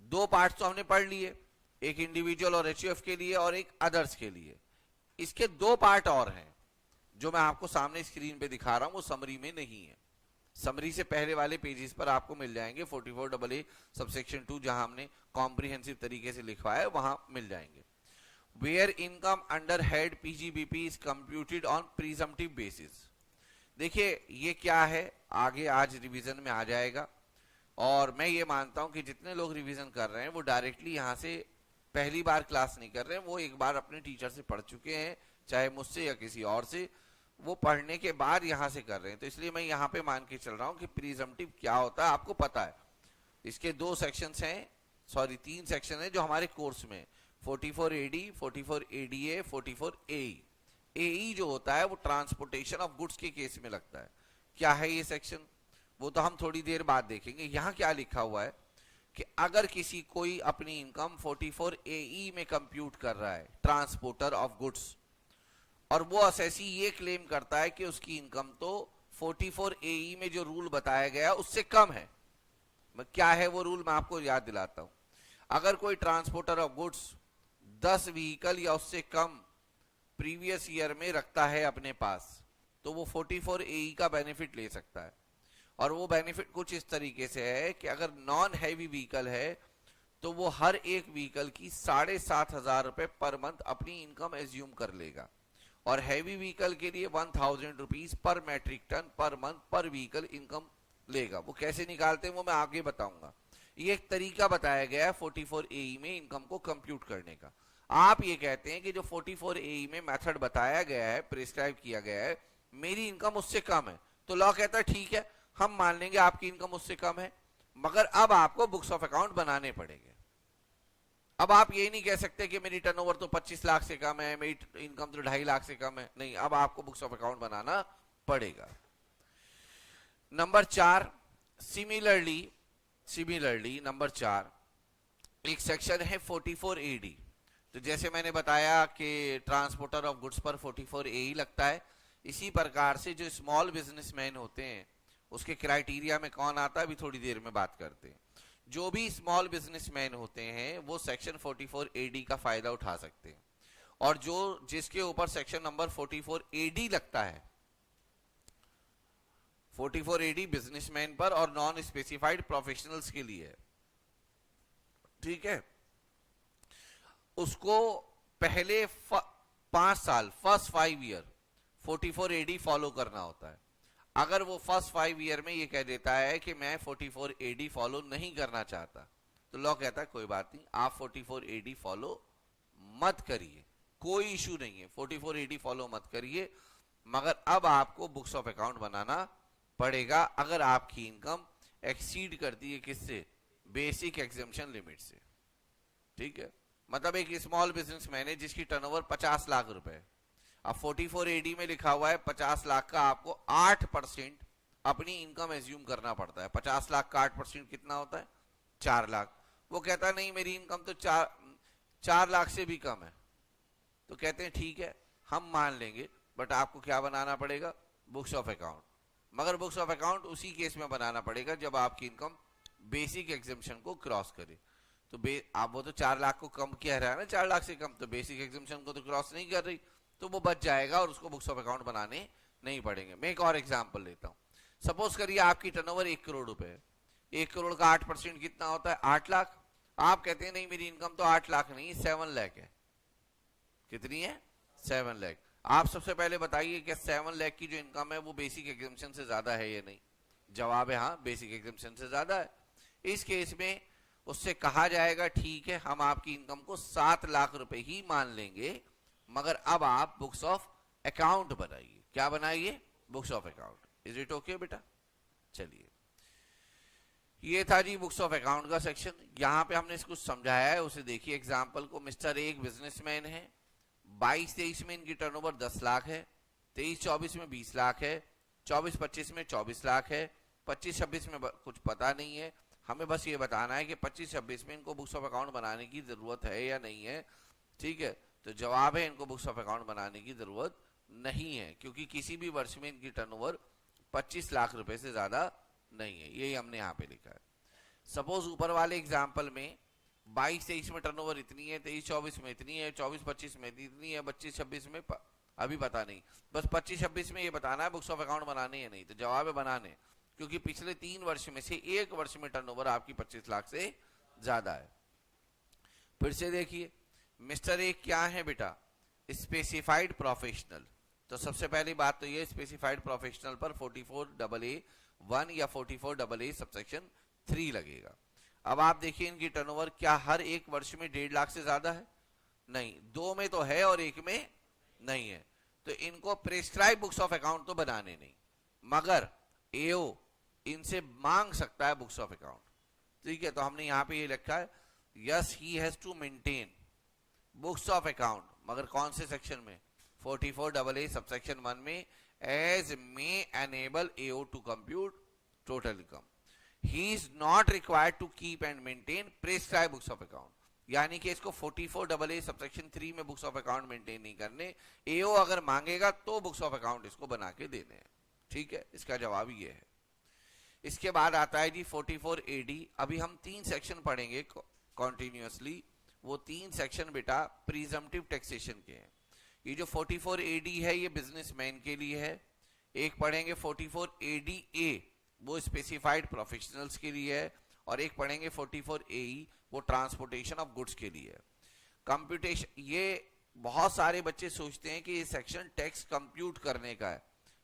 2 पार्ट्स तो हमने पढ़ लिए, एक इंडिविजुअल और एचयूएफ के लिए और एक अदर्स के लिए। इसके 2 पार्ट और हैं जो मैं आपको सामने स्क्रीन पे दिखा रहा हूं, वो समरी में नहीं है। समरी से पहले वाले पेजेस पर आपको मिल जाएंगे 44AA सबसेक्शन 2, जहां हमने कॉम्प्रिहेंसिव तरीके से लिखवाया वहां मिल जाएंगे। Where income under head PGBP is computed on presumptive basis. देखिए ये क्या है, आगे आज रिवीजन में आ जाएगा, और मैं ये मानता हूं कि जितने लोग रिवीजन कर रहे हैं वो डायरेक्टली यहां से पहली बार क्लास नहीं कर रहे हैं, वो एक बार अपने टीचर से पढ़ चुके हैं, चाहे मुझसे या किसी और से, वो पढ़ने के बाद यहां से कर रहे हैं। तो इसलिए मैं यहां पे मान के चल रहा हूं कि प्रीजम्पटिव क्या होता है आपको पता है। इसके 2 सेक्शंस हैं, सॉरी 3 सेक्शन है जो हमारे कोर्स में, 44AD, 44ADA, 44AE। एई जो होता है वो ट्रांसपोर्टेशन ऑफ गुड्स के केस में लगता है। क्या है ये सेक्शन, वो तो हम थोड़ी देर बाद देखेंगे। यहां क्या लिखा हुआ है कि अगर किसी कोई अपनी इनकम 44AE में कंप्यूट कर रहा है, ट्रांसपोर्टर ऑफ गुड्स, और वो असेसी ये क्लेम करता है कि उसकी इनकम तो 44AE में जो रूल बताया गया उससे कम है। क्या है वो रूल, मैं आपको याद दिलाता हूं। अगर कोई ट्रांसपोर्टर ऑफ गुड्स 10 व्हीकल या उससे कम प्रीवियस ईयर में रखता है अपने पास, तो वो 44AE का बेनिफिट ले सकता है। और वो बेनिफिट कुछ इस तरीके से है कि अगर नॉन हैवी व्हीकल है तो वो हर एक व्हीकल की 7,500 रुपए पर मंथ अपनी इनकम एज्यूम कर लेगा, और हैवी व्हीकल के लिए 1,000 rupees per metric ton per month per vehicle income लेगा। वो कैसे निकालते हैं वो मैं आगे बताऊंगा। ये एक तरीका बताया गया है 44 AE में इनकम को कंप्यूट करने का। आप ये कहते हैं कि जो 44 AE में मेथड बताया गया है, प्रिस्क्राइब किया गया है, मेरी इनकम उससे कम है, तो लॉ कहता है ठीक है, हम मान लेंगे आपकी इनकम उससे कम है, मगर अब आपको बुक्स ऑफ अकाउंट बनाने पड़ेंगे। अब आप ये नहीं कह सकते कि मेरी टर्नओवर तो 25 लाख से कम है, मेरी इनकम तो 2.5 लाख से कम है, नहीं, अब आपको बुक्स ऑफ अकाउंट बनाना पड़ेगा। नंबर 4, सिमिलरली नंबर 4 एक सेक्शन है 44 AD। तो जैसे मैंने बताया कि ट्रांसपोर्टर ऑफ गुड्स पर 44 AE लगता है, इसी प्रकार से जो स्मॉल बिजनेसमैन होते हैं उसके क्राइटेरिया में कौन आता है, अभी थोड़ी देर में बात करते हैं। जो भी स्मॉल बिजनेसमैन होते हैं वो सेक्शन 44 AD का फायदा उठा सकते हैं, और जो जिसके ऊपर सेक्शन नंबर 44 AD लगता है, 44 AD बिजनेसमैन पर और नॉन स्पेसिफाइड प्रोफेशनल्स के लिए है, ठीक है, उसको पहले 5 साल, फर्स्ट 5 ईयर 44 AD फॉलो करना होता है। अगर वो फर्स्ट 5 ईयर में ये कह देता है कि मैं 44 AD फॉलो नहीं करना चाहता, तो लॉ कहता है कोई बात नहीं, आप 44 AD फॉलो मत करिए, कोई इशू नहीं है, 44 AD फॉलो मत करिए, मगर अब आपको बुक्स ऑफ अकाउंट बनाना पड़ेगा अगर आपकी इनकम एक्सीड करती है किससे, बेसिक एग्जेम्पशन लिमिट से, ठीक है। मतलब एक स्मॉल बिजनेसमैन है जिसकी टर्नओवर 50 लाख रुपए, अब 44 AD में लिखा हुआ है 50 लाख का आपको 8% अपनी इनकम एज्यूम करना पड़ता है। 50 लाख का 8% कितना होता है, 4 लाख। वो कहता है नहीं मेरी इनकम तो 4 लाख से भी कम है, तो कहते हैं ठीक है हम मान लेंगे, बट आपको क्या बनाना पड़ेगा, बुक्स ऑफ अकाउंट। मगर बुक्स ऑफ अकाउंट उसी केस में बनाना पड़ेगा जब आपकी इनकम बेसिक एग्जेम्पशन को क्रॉस करे। तो आप वो तो 4 लाख को कम कह रहा है ना, 4 लाख से कम, तो बेसिक एग्जेम्पशन को तो क्रॉस नहीं कर रही, तो वो बच जाएगा और उसको बुक्स ऑफ अकाउंट बनाने नहीं पड़ेंगे। मैं एक और एग्जांपल लेता हूं, सपोज करिए आपकी टर्नओवर 1 करोड़ रुपए है, 1 करोड़ का 8% कितना होता है, 8 लाख। आप कहते हैं नहीं मेरी इनकम तो 8 लाख नहीं 7 लाख है। कितनी है, 7 लाख। आप सबसे पहले बताइए क्या 7 लाख की जो इनकम है वो बेसिक एग्जेम्पशन से ज्यादा है या नहीं। जवाब है हाँ, बेसिक एग्जेम्पशन से ज्यादा है। इस केस में उससे कहा जाएगा ठीक है हम आपकी इनकम को 7 लाख रुपए ही मान लेंगे, मगर अब आप बुक्स ऑफ अकाउंट बनाइए। क्या बनाइए, books of account. Is it okay बेटा। चलिए ये था जी बुक्स ऑफ अकाउंट का सेक्शन। यहां पे हमने कुछ समझाया है, उसे देखिए एग्जांपल को। मिस्टर एक बिजनेसमैन है, 22-23 में इनकी टर्नओवर 10 लाख है, 23-24 में 20 लाख है, 24-25 में 24 लाख है, 25-26 में कुछ पता नहीं है। हमें बस ये बताना है कि 25-26 में इनको बुक्स ऑफ अकाउंट बनाने की जरूरत है या नहीं है, ठीक है। तो जवाब है इनको बुक्स ऑफ अकाउंट बनाने की जरूरत नहीं है, क्योंकि किसी भी वर्ष में इनकी टर्नओवर 25 लाख रुपए से ज्यादा नहीं है, यही हमने यहाँ पे लिखा है। सपोज ऊपर वाले एग्जाम्पल में 22-23 में टर्नओवर इतनी है, 23-24 में इतनी है, 24-25 में इतनी है, 25-26 में अभी पता नहीं, बस 25-26 में ये बताना है बुक्स ऑफ अकाउंट बनाने या नहीं। तो जवाब है बनाने, क्योंकि पिछले 3 वर्ष में से 1 वर्ष में टर्नओवर आपकी 25 लाख से ज्यादा है। फिर से देखिए मिस्टर एक क्या है बेटा, स्पेसिफाइड प्रोफेशनल। तो सबसे पहली बात तो ये स्पेसिफाइड प्रोफेशनल पर 44AA1 या 44AA सबसेक्शन 3 लगेगा। अब आप देखिए इनकी टर्नओवर क्या हर एक वर्ष में 1.5 लाख से ज्यादा है, नहीं, 2 में तो है और 1 में नहीं है, तो इनको प्रिस्क्राइब बुक्स ऑफ अकाउंट तो बनाने नहीं, मगर एओ इनसे मांग सकता है बुक्स ऑफ अकाउंट, ठीक है। तो हमने यहां पे ये लिखा है yes he has to maintain books of account, मगर कौन से सेक्शन में, 44AA सबसेक्शन 1 में, as may enable AO to compute total income. He is not required to keep and maintain prescribe books of account, यानी कि इसको 44AA subsection 3 में books of account maintain नहीं करने, एओ अगर मांगेगा तो बुक्स ऑफ अकाउंट इसको बना के देने हैं, ठीक है। इसका जवाब ये है। इसके बाद आता है जी 44AD। अभी हम 3 सेक्शन पढ़ेंगे कॉन्टिन्यूसली, वो 3 सेक्शन बेटा प्रीजम्पटिव टैक्सेशन के हैं। ये जो 44AD है ये बिजनेसमैन के लिए है, एक पढ़ेंगे 44ADA वो स्पेसिफाइड प्रोफेशनल्स के लिए है, और एक पढ़ेंगे 44AE वो ट्रांसपोर्टेशन ऑफ गुड्स के लिए है। कंप्यूटेशन, ये बहुत सारे बच्चे सोचते हैं कि ये सेक्शन टैक्स कंप्यूट करने का है।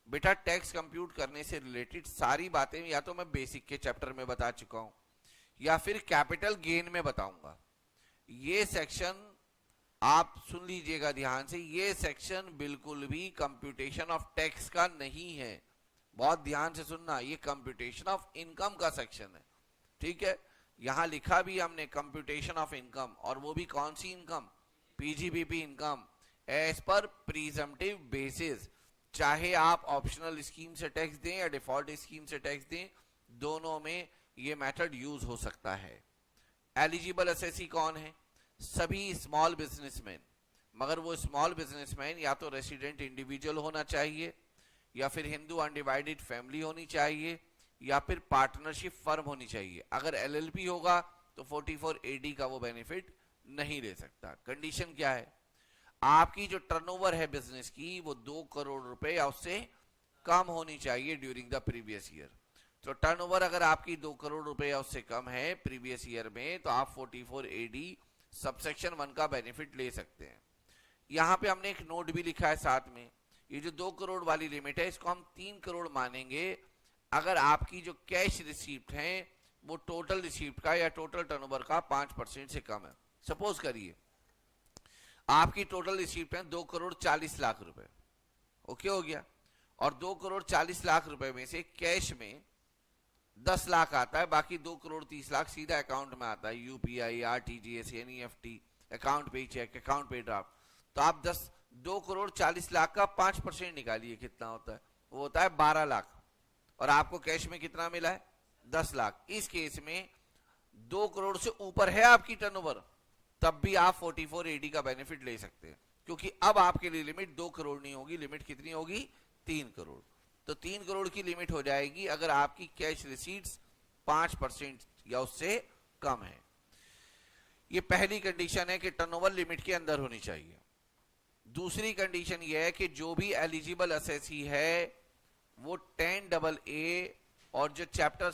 बेटा टैक्स कंप्यूट करने से रिलेटेड सारी बातें या तो मैं बेसिक के चैप्टर में बता चुका हूं, या फिर कैपिटल गेन में बताऊंगा। ये सेक्शन आप सुन लीजिएगा ध्यान से, ये सेक्शन बिल्कुल भी कंप्यूटेशन ऑफ टैक्स का नहीं है, बहुत ध्यान से सुनना, ये कंप्यूटेशन ऑफ इनकम का सेक्शन है, ठीक है। यहां लिखा भी हमने कंप्यूटेशन ऑफ इनकम, और वो भी कौन सी income, PGBP income as per presumptive basis. चाहे आप ऑप्शनल स्कीम से टैक्स दें या डिफॉल्ट स्कीम से टैक्स दें, दोनों में ये मेथड यूज हो सकता है। एलिजिबल असेसी कौन है, सभी स्मॉल बिजनेसमैन, मगर वो स्मॉल बिजनेसमैन या तो रेसिडेंट इंडिविजुअल होना चाहिए, या फिर हिंदू अनडिवाइडेड फैमिली होनी चाहिए, या फिर पार्टनरशिप फर्म होनी चाहिए। अगर एलएलपी होगा तो 44AD का वो बेनिफिट नहीं ले सकता। कंडीशन क्या है, आपकी जो टर्नओवर है बिजनेस की वो 2 करोड़ रुपए या उससे कम होनी चाहिए ड्यूरिंग द प्रीवियस ईयर। तो टर्नओवर अगर आपकी 2 करोड़ रुपए या उससे कम है प्रीवियस ईयर में, तो आप 44AD सबसेक्शन 1 का बेनिफिट ले सकते हैं। यहां पे हमने एक नोट भी लिखा है साथ में, ये जो 2 करोड़ वाली लिमिट है इसको हम 3 करोड़ मानेंगे अगर आपकी जो कैश रिसीप्ट है वो टोटल रिसीप्ट का या टोटल टर्नओवर का 5% से कम है। सपोज करिए आपकी टोटल रिसीप्ट है 2 करोड़ 40 लाख रुपए, ओके हो गया, और 2 करोड़ 40 लाख रुपए में से कैश में 10 लाख आता है, बाकी 2 करोड़ 30 लाख सीधा अकाउंट में आता है, UPI, RTGS, NEFT, account payee check, account पे ड्राफ्ट। तो आप 2 करोड़ 40 लाख का 5% निकालिए, कितना होता है, वो होता है 12 लाख, और आपको कैश में कितना मिला है 10 लाख। इस केस में 2 करोड़ से ऊपर है आपकी टर्नओवर, तब भी आप 44AD का बेनिफिट ले सकते हैं, क्योंकि अब आपके लिए लिमिट 2 करोड़ नहीं होगी, लिमिट कितनी होगी 3 करोड़। तो 3 करोड़ की लिमिट हो जाएगी अगर आपकी कैश रिसीट्स 5% या उससे कम है। ये पहली कंडीशन है कि टर्नओवर लिमिट के अंदर होनी चाहिए। दूसरी कंडीशन ये है कि जो भी एलिजिबल असेसी है वो 10AA और जो चैप्टर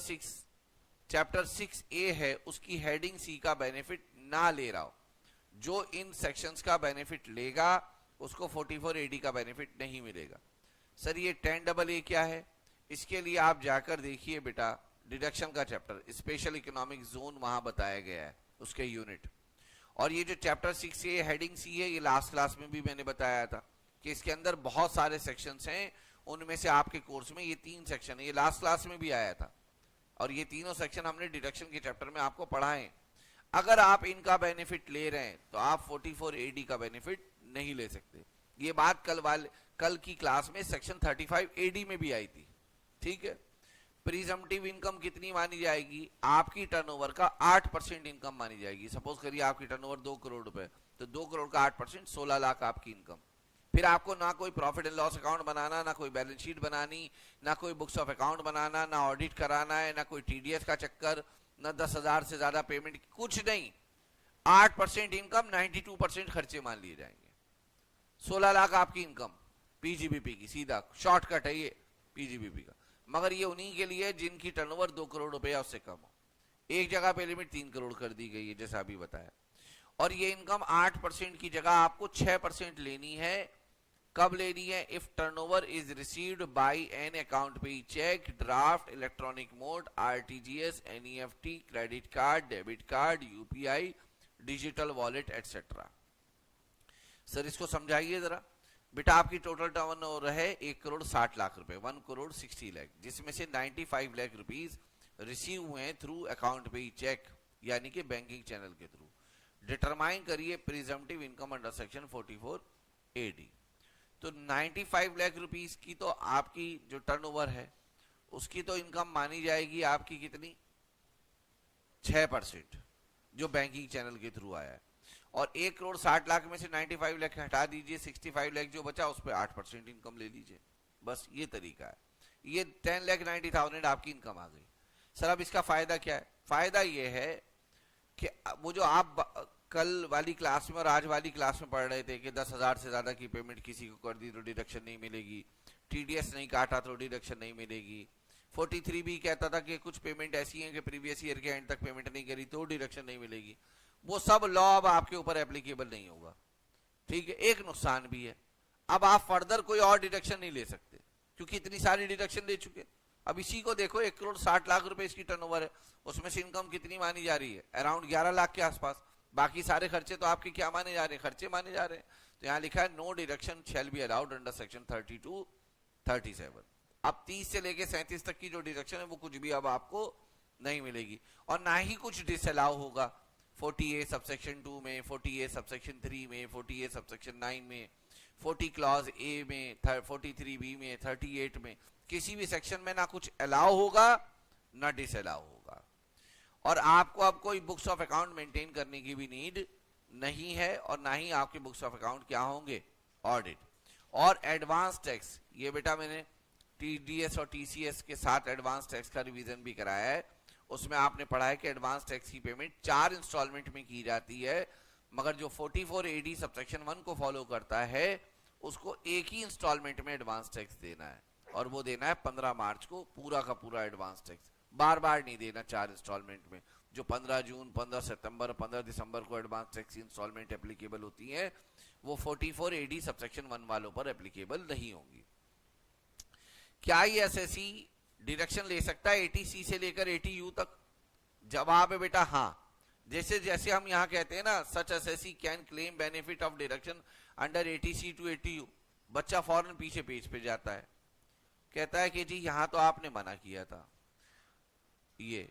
6A है उसकी हेडिंग C का बेनिफिट ना ले रहा हो। जो इन सेक्शंस का बेनिफिट लेगा उसको 44AD का बेनिफिट नहीं मिलेगा। सर ये 10AA क्या है, इसके लिए आप जाकर देखिए बेटा डिडक्शन का चैप्टर, स्पेशल इकोनॉमिक जोन वहां बताया गया है उसके यूनिट। और ये जो चैप्टर 6A हेडिंग C है, ये लास्ट क्लास में भी मैंने बताया था कि इसके अंदर बहुत सारे सेक्शंस हैं, उनमें से आपके कोर्स में ये 3 सेक्शन है, ये लास्ट क्लास में भी आया था, और ये तीनों सेक्शन हमने डिडक्शन के चैप्टर में आपको पढ़ाए। अगर आप इनका बेनिफिट ले रहे हैं तो आप 44AD का बेनिफिट नहीं ले सकते। ये बात कल की क्लास में सेक्शन 35AD में भी आई थी, ठीक है। प्रीजम्पटिव इनकम कितनी मानी जाएगी, आपकी टर्नओवर का 8% इनकम मानी जाएगी। सपोज करिए आपकी टर्नओवर 2 करोड़ रुपए, तो 2 करोड़ का 8% 16 लाख आपकी इनकम। फिर आपको ना कोई प्रॉफिट एंड लॉस अकाउंट बनाना, ना कोई बैलेंस शीट बनानी, ना कोई बुक्स ऑफ अकाउंट बनाना, ना ऑडिट कराना है, ना कोई TDS का चक्कर, ना 10,000 से ज्यादा पेमेंट, कुछ नहीं। 8% इनकम, 92% खर्चे मान लिए जाएंगे। 16 लाख आपकी इनकम पीजीबीपी की, सीधा शॉर्टकट है ये पीजीबीपी का। मगर ये उन्हीं के लिए जिनकी टर्नओवर 2 करोड़ रुपए या उससे कम हो। एक जगह पे लिमिट 3 करोड़ कर दी गई है जैसा अभी बताया, और ये इनकम 8% की जगह आपको 6% लेनी है। कब लेनी है, if turnover is received by an account payee cheque, draft, electronic mode, RTGS, NEFT, credit card, debit card, UPI, digital wallet etcetera. Sir इसको समझाइए जरा बेटा। आपकी टोटल टर्नओवर है 1 करोड़ 60 लाख रुपए, 1 करोड़ 60 लाख, जिसमें से 95 लाख रुपीस रिसीव हुए हैं थ्रू अकाउंट पे चेक, यानी कि बैंकिंग चैनल के थ्रू। डिटरमाइन करिए presumptive income under section 44AD। तो 95 लाख रुपीस की तो आपकी जो टर्नओवर है उसकी तो इनकम मानी जाएगी आपकी कितनी, 6%, जो बैंकिंग चैनल के थ्रू आया है। और 1 करोड़ 60 लाख में से 95 लाख हटा दीजिए, 65 लाख जो बचा उस पर 8% इनकम ले लीजिए, बस ये तरीका है। ये 10,90,000 आपकी इनकम आ गई। सर अब इसका फायदा क्या है, फायदा ये है कि वो जो आप कल वाली क्लास में और आज वाली क्लास में पढ़ रहे थे कि 10,000 से ज्यादा की पेमेंट किसी को कर दी तो डिडक्शन नहीं मिलेगी, TDS नहीं काटा तो डिडक्शन नहीं मिलेगी, 43 भी कहता था कि कुछ पेमेंट ऐसी है कि प्रीवियस ईयर के एंड तक पेमेंट नहीं करी तो डिडक्शन नहीं मिलेगी, वो सब लॉ अब आपके ऊपर एप्लीकेबल नहीं होगा, ठीक है। एक नुकसान भी है, अब आप फर्दर कोई और डिडक्शन नहीं ले सकते क्योंकि इतनी सारी डिडक्शन ले चुके। अब इसी को देखो, 1,60,00,000 रुपए इसकी टर्नओवर है, उसमें से इनकम कितनी मानी जा रही है, अराउंड 11 लाख के आसपास। बाकी सारे खर्चे तो आपके क्या माने जा रहे हैं, खर्चे माने जा रहे हैं। तो यहाँ लिखा है no deduction shall be allowed under section 32, 37। अब 30 से लेके 37 तक की जो डिडक्शन है वो कुछ भी अब आपको नहीं मिलेगी, और ना ही कुछ डिसअलाउ होगा 40A सबसेक्शन 2 में, 40A सबसेक्शन 3 में, 40A सबसेक्शन 9 में, 40 क्लॉज ए में, 43B में, 38 में, किसी भी सेक्शन में ना कुछ अलाउ होगा ना डिसअलाउ होगा। और आपको अब कोई बुक्स ऑफ अकाउंट मेंटेन करने की भी नीड नहीं है, और ना ही आपके बुक्स ऑफ अकाउंट क्या होंगे, ऑडिट। और एडवांस टैक्स, ये बेटा मैंने टीडीएस और टीसीएस के साथ एडवांस टैक्स का रिवीजन भी कराया है। उसमें आपने पढ़ा है कि एडवांस टैक्स की पेमेंट 4 इंस्टॉलमेंट में की जाती है, मगर जो 44AD सबसेक्शन 1 को फॉलो करता है उसको एक ही इंस्टॉलमेंट में एडवांस टैक्स देना है, और वो देना है 15 मार्च को, पूरा का पूरा एडवांस टैक्स, बार बार नहीं देना 4 इंस्टॉलमेंट में। जो 15 जून, 15 सितंबर, 15 दिसंबर को एडवांस टैक्स की इंस्टॉलमेंट एप्लीकेबल होती है, वो 44AD सबसेक्शन 1 वालों पर एप्लीकेबल नहीं होंगी। क्या ये एसएससी डिडक्शन ले सकता है 80C से लेकर 80U तक? जवाब है बेटा हाँ। जैसे जैसे हम यहाँ कहते हैं ना, such SSC can claim benefit of deduction under 80C to 80U, बच्चा फौरन पीछे पेज पे जाता है, कहता है कि जी यहाँ तो आपने मना किया था, ये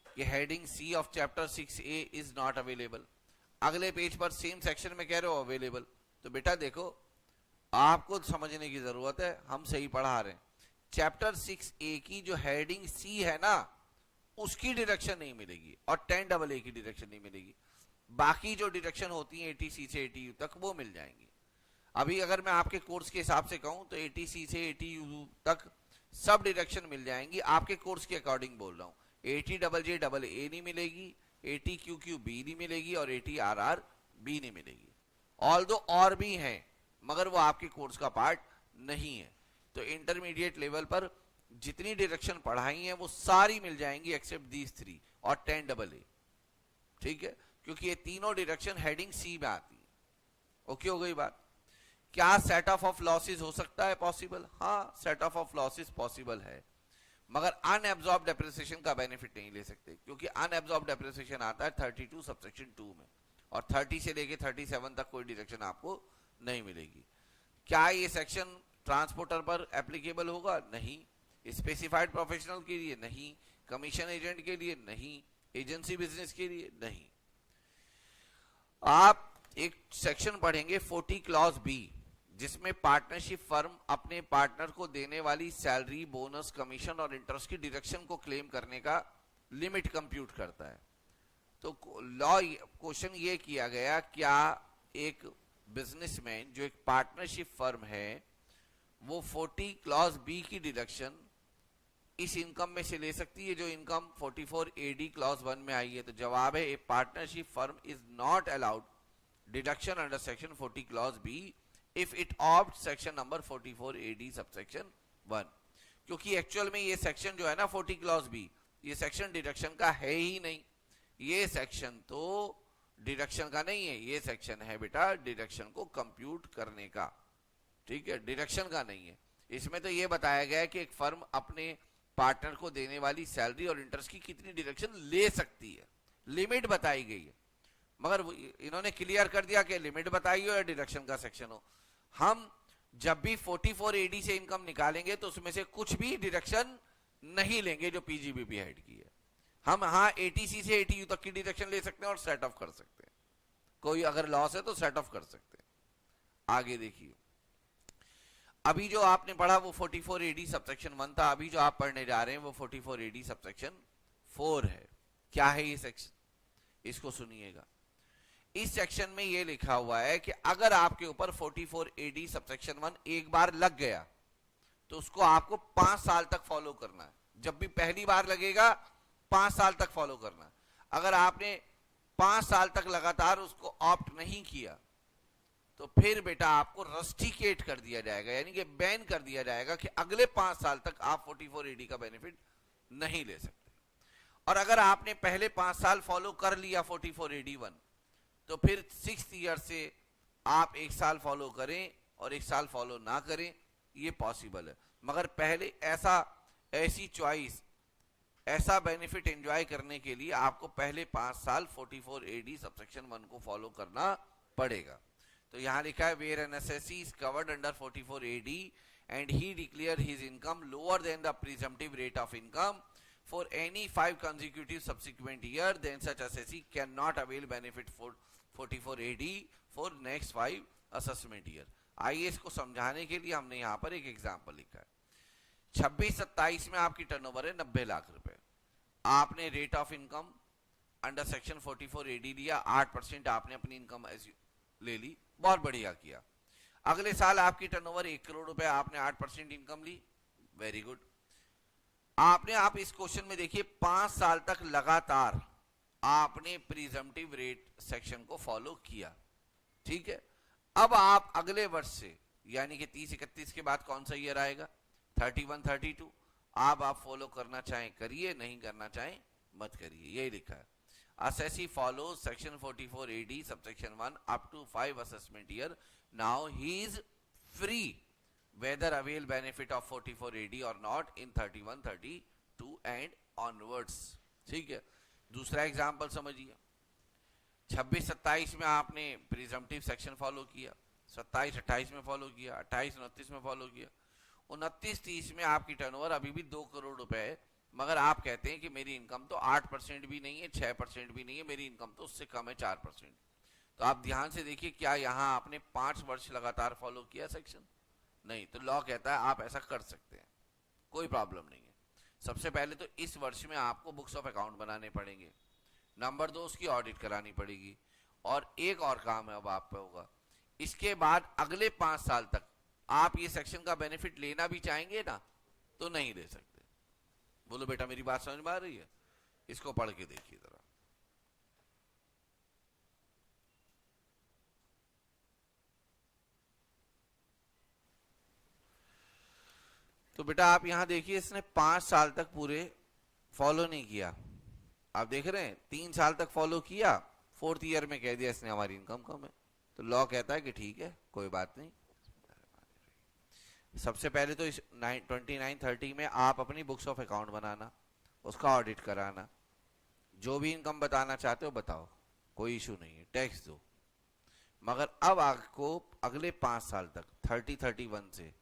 कि heading C of chapter 6A is not available. अगले पेज पर सेम सेक्शन में कह रहे हो अवेलेबल। तो बेटा देखो, आपको समझने की जरूरत है, हम सही पढ़ा रहे हैं। चैप्टर 6A की जो हेडिंग सी है ना, उसकी डिडक्शन नहीं मिलेगी, और 10AA की डिडक्शन नहीं मिलेगी। बाकी जो डिडक्शन होती है 80C से 80U तक वो मिल जाएंगी। अभी अगर मैं आपके कोर्स के हिसाब से कहूं तो 80C से 80U तक सब डिडक्शन मिल जाएंगी, आपके कोर्स के अकॉर्डिंग बोल रहा हूं। 80JJAA नहीं मिलेगी, 80QQB नहीं मिलेगी, और 80RRB नहीं मिलेगी। ऑल्दो और भी हैं, मगर वो आपके कोर्स का पार्ट नहीं है। तो इंटरमीडिएट लेवल पर जितनी डिडक्शन पढ़ाई है वो सारी मिल जाएंगी एक्सेप्ट दीज 3 और 10AA। ठीक है, क्योंकि ये तीनों डिडक्शन हेडिंग सी में आती है। ओके हो गई बात। क्या सेट ऑफ लॉसेस हो सकता है पॉसिबल? हाँ, सेट ऑफ लॉसेस पॉसिबल है, मगर अनएब्जॉर्ब डेप्रिसिएशन का बेनिफिट नहीं ले सकते, क्योंकि अनएब्जॉर्ब डेप्रिसिएशन आता है 32 सबसेक्शन 2 में, और 30 से लेके 37 तक कोई डिडक्शन आपको नहीं मिलेगी। क्या ये सेक्शन ट्रांसपोर्टर पर एप्लीकेबल होगा? नहीं। स्पेसिफाइड प्रोफेशनल के लिए नहीं, कमीशन एजेंट के लिए नहीं, एजेंसी बिजनेस के लिए नहीं। आप एक सेक्शन पढ़ेंगे 40 क्लॉज बी, जिसमें पार्टनरशिप फर्म अपने पार्टनर को देने वाली सैलरी, बोनस, कमीशन और इंटरेस्ट की डिडक्शन को क्लेम करने का लिमिट कंप्यूट करता है। तो लॉ क्वेश्चन ये किया गया, क्या एक बिजनेसमैन जो एक पार्टनरशिप फर्म है वो 40 क्लॉज बी की डिडक्शन इस इनकम में से ले सकती है जो इनकम 44AD क्लॉज 1 में आई है? तो जवाब है, a partnership firm is not allowed deduction under section 40 clause B if it opt section number 44AD subsection 1। क्योंकि एक्चुअल में ये सेक्शन जो है ना 40 क्लॉज बी, ये सेक्शन डिडक्शन का है ही नहीं। ये सेक्शन तो डिडक्शन का नहीं है, ये सेक्शन है बेटा डिडक्शन को कंप्यूट करने का। ठीक है, डिडक्शन का नहीं है। इसमें तो ये बताया गया है कि एक फर्म अपने पार्टनर को देने वाली सैलरी और इंटरेस्ट की कितनी डिडक्शन ले सकती है, लिमिट बताई गई है। मगर इन्होंने क्लियर कर दिया कि लिमिट बताई हो या डिडक्शन का सेक्शन हो। हम जब भी 44AD से इनकम निकालेंगे तो उसमें से कुछ भी डिडक्शन नहीं लेंगे जो पीजीबीपी हेड की है। हम हाँ 80C से 80U तक की डिडक्शन ले सकते हैं और सेट ऑफ कर सकते हैं। कोई अगर लॉस है तो सेट ऑफ कर सकते हैं। आगे देखिए, अभी जो आपने पढ़ा वो 44AD सबसेक्शन 1 था, अभी जो आप पढ़ने जा रहे हैं वो 44AD सबसेक्शन 4 है। क्या है ये सेक्शन? इसको सुनिएगा। इस सेक्शन में ये लिखा हुआ है कि अगर आपके ऊपर 44AD सबसेक्शन 1 एक बार लग गया तो उसको आपको 5 साल तक फॉलो करना है। जब भी पहली बार लगेगा 5 साल तक फॉलो करना है। अगर आपने 5 साल तक लगातार उसको ऑप्ट नहीं किया तो फिर बेटा आपको रस्टिकेट कर दिया जाएगा, यानी कि बैन कर दिया जाएगा कि अगले 5 साल तक आप 44AD का बेनिफिट नहीं ले सकते। और अगर आपने पहले 5 साल फॉलो कर लिया 44AD1 तो फिर 6th ईयर से आप 1 साल फॉलो करें और 1 साल फॉलो ना करें, ये पॉसिबल है। मगर पहले ऐसा ऐसी चॉइस, ऐसा बेनिफिट एंजॉय करने के लिए आपको पहले 5 साल 44 AD सबसेक्शन 1 को फॉलो करना पड़ेगा। तो यहां लिखा है where an assessee is covered under 44 AD and he declare his income lower than the presumptive rate of income for any 5 consecutive subsequent year, then such assessee cannot avail benefit for 44 AD for next 5 assessment year। आइए इसको समझाने के लिए हमने यहाँ पर एक example लिखा है। 26-27 में आपकी टर्नओवर है 90 लाख रुपए, आपने rate of income under section 44 AD लिया, 8% आपने अपनी इनकम ले ली, बहुत बढ़िया किया। अगले साल आपकी टर्नओवर 1 करोड़ रुपए, आपने 8% इनकम ली, वेरी गुड। आप इस क्वेश्चन में देखिए 5 साल तक लगातार आपने प्रिजम्पटिव रेट सेक्शन को फॉलो किया, ठीक है। अब आप अगले वर्ष से यानी कि 30-31 के बाद कौन सा ईयर आएगा, 31-32, आप फॉलो करना चाहें करिए, नहीं करना चाहें मत करिए, यही लिखा है। assessee follows section 44 AD subsection 1 up to 5 assessment year, now he is free whether avail benefit of 44 AD or not in 31-32 and onwards, ठीक है। दूसरा एग्जांपल समझिए, 26-27 में आपने प्रिजम्पटिव सेक्शन फॉलो किया, 27-28 में फॉलो किया, 28-29 में फॉलो किया, 29-30 में आपकी टर्नओवर अभी भी 2 करोड़ रुपए है, मगर आप कहते हैं कि मेरी इनकम तो 8% भी नहीं है, 6% भी नहीं है, मेरी इनकम तो उससे कम है 4%। तो आप ध्यान से देखिए, क्या यहां आपने 5 वर्ष लगातार फॉलो किया सेक्शन? नहीं। तो लॉ कहता है आप ऐसा कर सकते हैं, कोई प्रॉब्लम नहीं है। सबसे पहले तो इस वर्ष में आपको बुक्स ऑफ अकाउंट बनाने पड़ेंगे, नंबर 2 उसकी ऑडिट करानी पड़ेगी, और एक और काम है अब आप पे होगा, इसके बाद अगले 5 साल तक आप ये सेक्शन का बेनिफिट लेना भी चाहेंगे ना, तो नहीं ले सकते। बोलो बेटा मेरी बात समझ में आ रही है? इसको पढ़ के देखिए जरा। तो बेटा आप यहां देखिए, इसने 5 साल तक पूरे फॉलो नहीं किया, आप देख रहे हैं 3 साल तक फॉलो किया, 4th ईयर में कह दिया इसने हमारी इनकम कम है, तो लॉ कहता है कि ठीक है कोई बात नहीं। सबसे पहले तो इस 29-30 में आप अपनी बुक्स ऑफ अकाउंट बनाना, उसका ऑडिट कराना, जो भी इनकम बताना चाहते हो बताओ, कोई इशू नहीं है, टैक्स दो। मगर अब आपको अगले 5 साल तक 30-31 से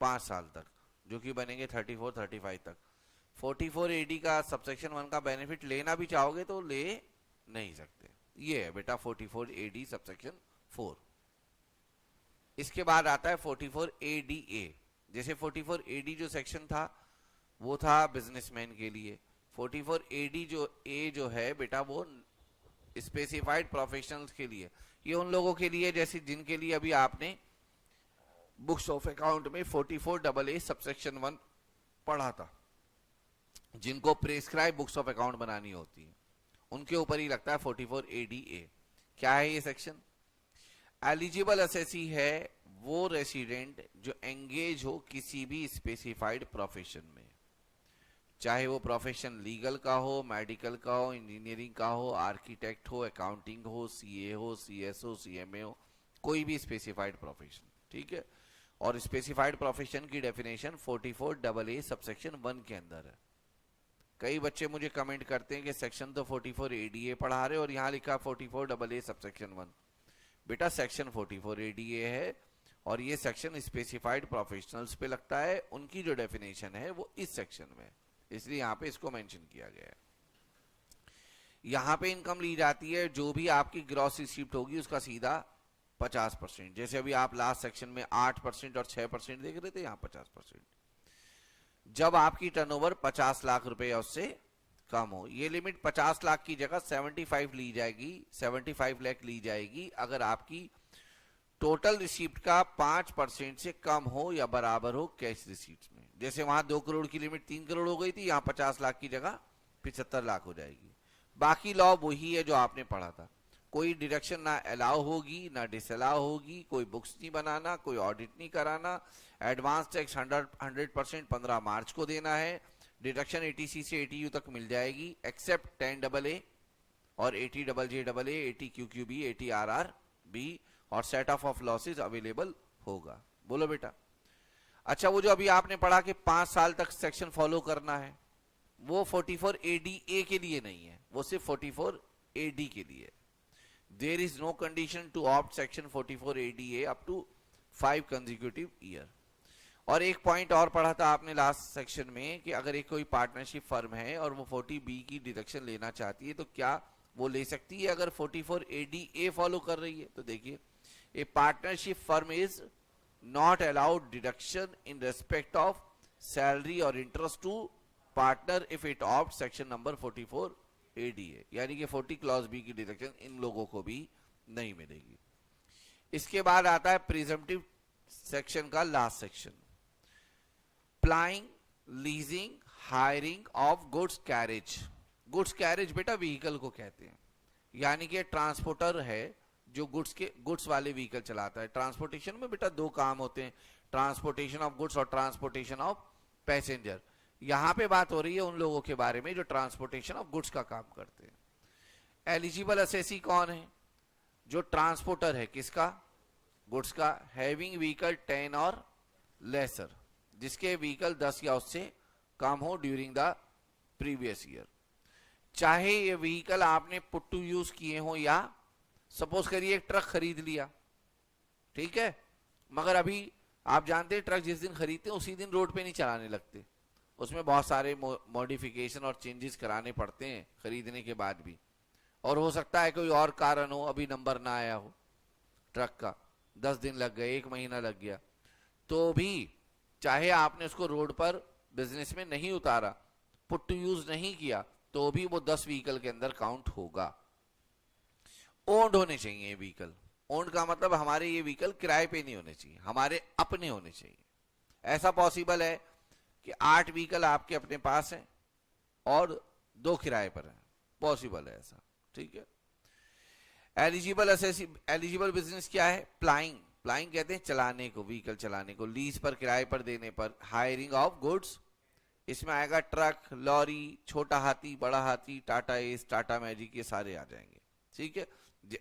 5 साल तक जो कि बनेंगे 34-35 तक, 44 AD का सबसेक्शन 1 का बेनिफिट लेना भी चाहोगे तो ले नहीं सकते। ये है बेटा 44 AD सबसेक्शन 4। इसके बाद आता है 44 ADA। जैसे 44 AD जो सेक्शन था वो था बिजनेसमैन के लिए, 44 AD जो है बेटा वो स्पेसिफाइड प्रोफेशनल्स के लिए, ये उन लोगों के लिए जैसे जिनके लिए अभी आपने बुक्स ऑफ अकाउंट में 44 AA सबसेक्शन 1 पढ़ा था, जिनको प्रेस्क्राइब बुक्स ऑफ अकाउंट बनानी होती है, उनके ऊपर ही लगता है 44 ADA। क्या है ये सेक्शन? एलिजिबल असेसी है वो रेसिडेंट जो एंगेज हो किसी भी स्पेसिफाइड प्रोफेशन में, चाहे वो प्रोफेशन लीगल का हो, मेडिकल का हो, इंजीनियरिंग का हो, आर्किटेक्ट हो, अकाउंटिंग हो, CA हो, CS हो, CMA हो, कोई भी स्पेसिफाइड प्रोफेशन, ठीक है। और स्पेसिफाइड प्रोफेशन की डेफिनेशन 44 AA सबसेक्शन 1 के अंदर है। कई बच्चे मुझे कमेंट करते हैं कि सेक्शन तो 44 ADA पढ़ा रहे और यहाँ लिखा 44 AA सबसेक्शन 1। बेटा सेक्शन 44 ADA है और ये सेक्शन स्पेसिफाइड प्रोफेशनल्स पे लगता है, उनकी जो डेफिनेशन है वो इस सेक्शन में, इसलिए यहाँ पे इसको मेंशन किया गया है। यहाँ पे इनकम ली जाती है जो भी आपकी ग्रॉस रिसीप्ट होगी उसका सीधा 50%, जैसे अभी आप लास्ट सेक्शन में 8% और 6% देख रहे थे, यहाँ 50%। जब आपकी टर्नओवर 50 लाख रुपए या उससे कम हो, ये लिमिट 50 लाख की जगह 75 ली जाएगी, 75 लाख ली जाएगी अगर आपकी टोटल रिसीप्ट का 5% से कम हो या बराबर हो कैश रिसीप्ट में। जैसे वहां 2 करोड़ की लिमिट 3 करोड़ हो गई थी, यहाँ 50 लाख की जगह 75 लाख हो जाएगी। बाकी लॉ वही है जो आपने पढ़ा था, कोई डिडक्शन ना अलाउ होगी ना डिसअलाउ होगी, कोई बुक्स नहीं बनाना, कोई ऑडिट नहीं कराना, एडवांस टैक्स 100% 15 मार्च को देना है, डिडक्शन ATC से ATU तक मिल जाएगी एक्सेप्ट 10 AA और 80 JJAA, 80 QQB, 80 RRB और सेट ऑफ लॉसेज अवेलेबल होगा। बोलो बेटा। अच्छा, वो जो अभी आपने पढ़ा कि 5 साल तक सेक्शन फॉलो करना है, वो 44 ADA के लिए नहीं है, वो सिर्फ 44 AD के लिए। There is no condition to opt section 44 ADA up to 5 consecutive year. और एक पॉइंट और पढ़ा था आपने लास्ट सेक्शन में कि अगर एक कोई पार्टनरशिप फर्म है और वो 40B की डिडक्शन लेना चाहती है तो क्या वो ले सकती है अगर 44 ADA फॉलो कर रही है? तो देखिए, a partnership firm is not allowed deduction in respect of salary और interest to partner if it opt section number 44 ADA, यानी कि 40 क्लॉज बी की डिडक्शन इन लोगों को भी नहीं मिलेगी। इसके बाद आता है प्रिजम्पटिव सेक्शन का last section, plying, leasing, hiring of goods carriage. Goods carriage बेटा व्हीकल को कहते हैं, यानी कि ट्रांसपोर्टर है जो गुड्स वाले व्हीकल चलाता है। ट्रांसपोर्टेशन में बेटा दो काम होते हैं, ट्रांसपोर्टेशन ऑफ गुड्स और ट्रांसपोर्टेशन ऑफ पैसेंजर। यहां पे बात हो रही है उन लोगों के बारे में जो ट्रांसपोर्टेशन ऑफ गुड्स का काम करते हैं। एलिजिबल असेसी कौन है? जो ट्रांसपोर्टर है, किसका? गुड्स का, हैविंग व्हीकल 10 और लेसर, जिसके व्हीकल 10 या उससे कम हो ड्यूरिंग द प्रीवियस ईयर। चाहे ये व्हीकल आपने पुट टू यूज किए हो, या सपोज करिए एक ट्रक खरीद लिया, ठीक है, मगर अभी आप जानते हैं ट्रक जिस दिन खरीदते हैं उसी दिन रोड पे नहीं चलाने लगते, उसमें बहुत सारे मॉडिफिकेशन और चेंजेस कराने पड़ते हैं खरीदने के बाद भी। और हो सकता है कोई और कारण हो, अभी नंबर ना आया हो ट्रक का, 10 दिन लग गए, 1 महीना लग गया, तो भी चाहे आपने उसको रोड पर बिजनेस में नहीं उतारा, पुट टू यूज नहीं किया, तो भी वो 10 व्हीकल के अंदर काउंट होगा। ओन्ड होने चाहिए व्हीकल। ओन्ड का मतलब हमारे ये व्हीकल किराए पे नहीं होने चाहिए, हमारे अपने होने चाहिए। ऐसा पॉसिबल है कि 8 व्हीकल आपके अपने पास हैं और 2 किराए पर हैं, पॉसिबल है ऐसा, ठीक है। एलिजिबल बिजनेस क्या है? प्लाइंग। प्लाइंग कहते हैं चलाने को, व्हीकल चलाने को, लीज पर, किराए पर देने पर। हायरिंग ऑफ गुड्स, इसमें आएगा ट्रक, लॉरी, छोटा हाथी, बड़ा हाथी, टाटा एस, टाटा मैजिक, ये सारे आ जाएंगे, ठीक है।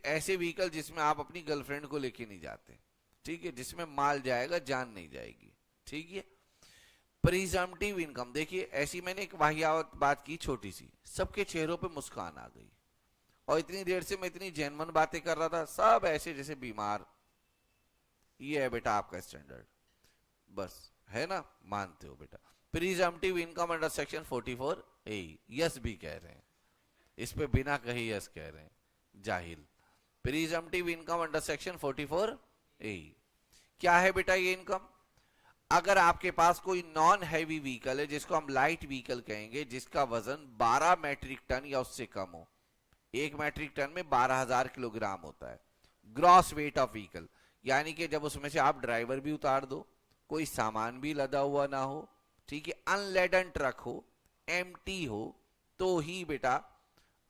ऐसे व्हीकल जिसमें आप अपनी गर्लफ्रेंड को लेके नहीं जाते, ठीक है, जिसमें माल जाएगा, जान नहीं जाएगी, ठीक है। प्रिजम्पटिव इनकम, देखिए ऐसी मैंने एक वाहियात बात की छोटी सी, सबके चेहरों पे मुस्कान आ गई, और इतनी देर से मैं इतनी जेन्युइन बातें कर रहा था, सब ऐसे जैसे बीमार। ये है बेटा आपका स्टैंडर्ड, बस है ना, मानते हो बेटा। Presumptive income under section 44A, yes भी कह रहे हैं, इस पे बिना कहे यस कह रहे हैं, जाहिल। Presumptive income under section 44A क्या है बेटा? ये इनकम, अगर आपके पास कोई नॉन हैवी व्हीकल है, जिसको हम लाइट व्हीकल कहेंगे, जिसका वजन 12 मैट्रिक टन या उससे कम हो, 1 मैट्रिक टन में 12,000 किलोग्राम होता है ग्रॉस वेट ऑफ व्हीकल, यानी कि जब उसमें से आप ड्राइवर भी उतार दो, कोई सामान भी लदा हुआ ना हो, ठीक है, अनलेडन ट्रक हो, एम्प्टी हो, तो ही बेटा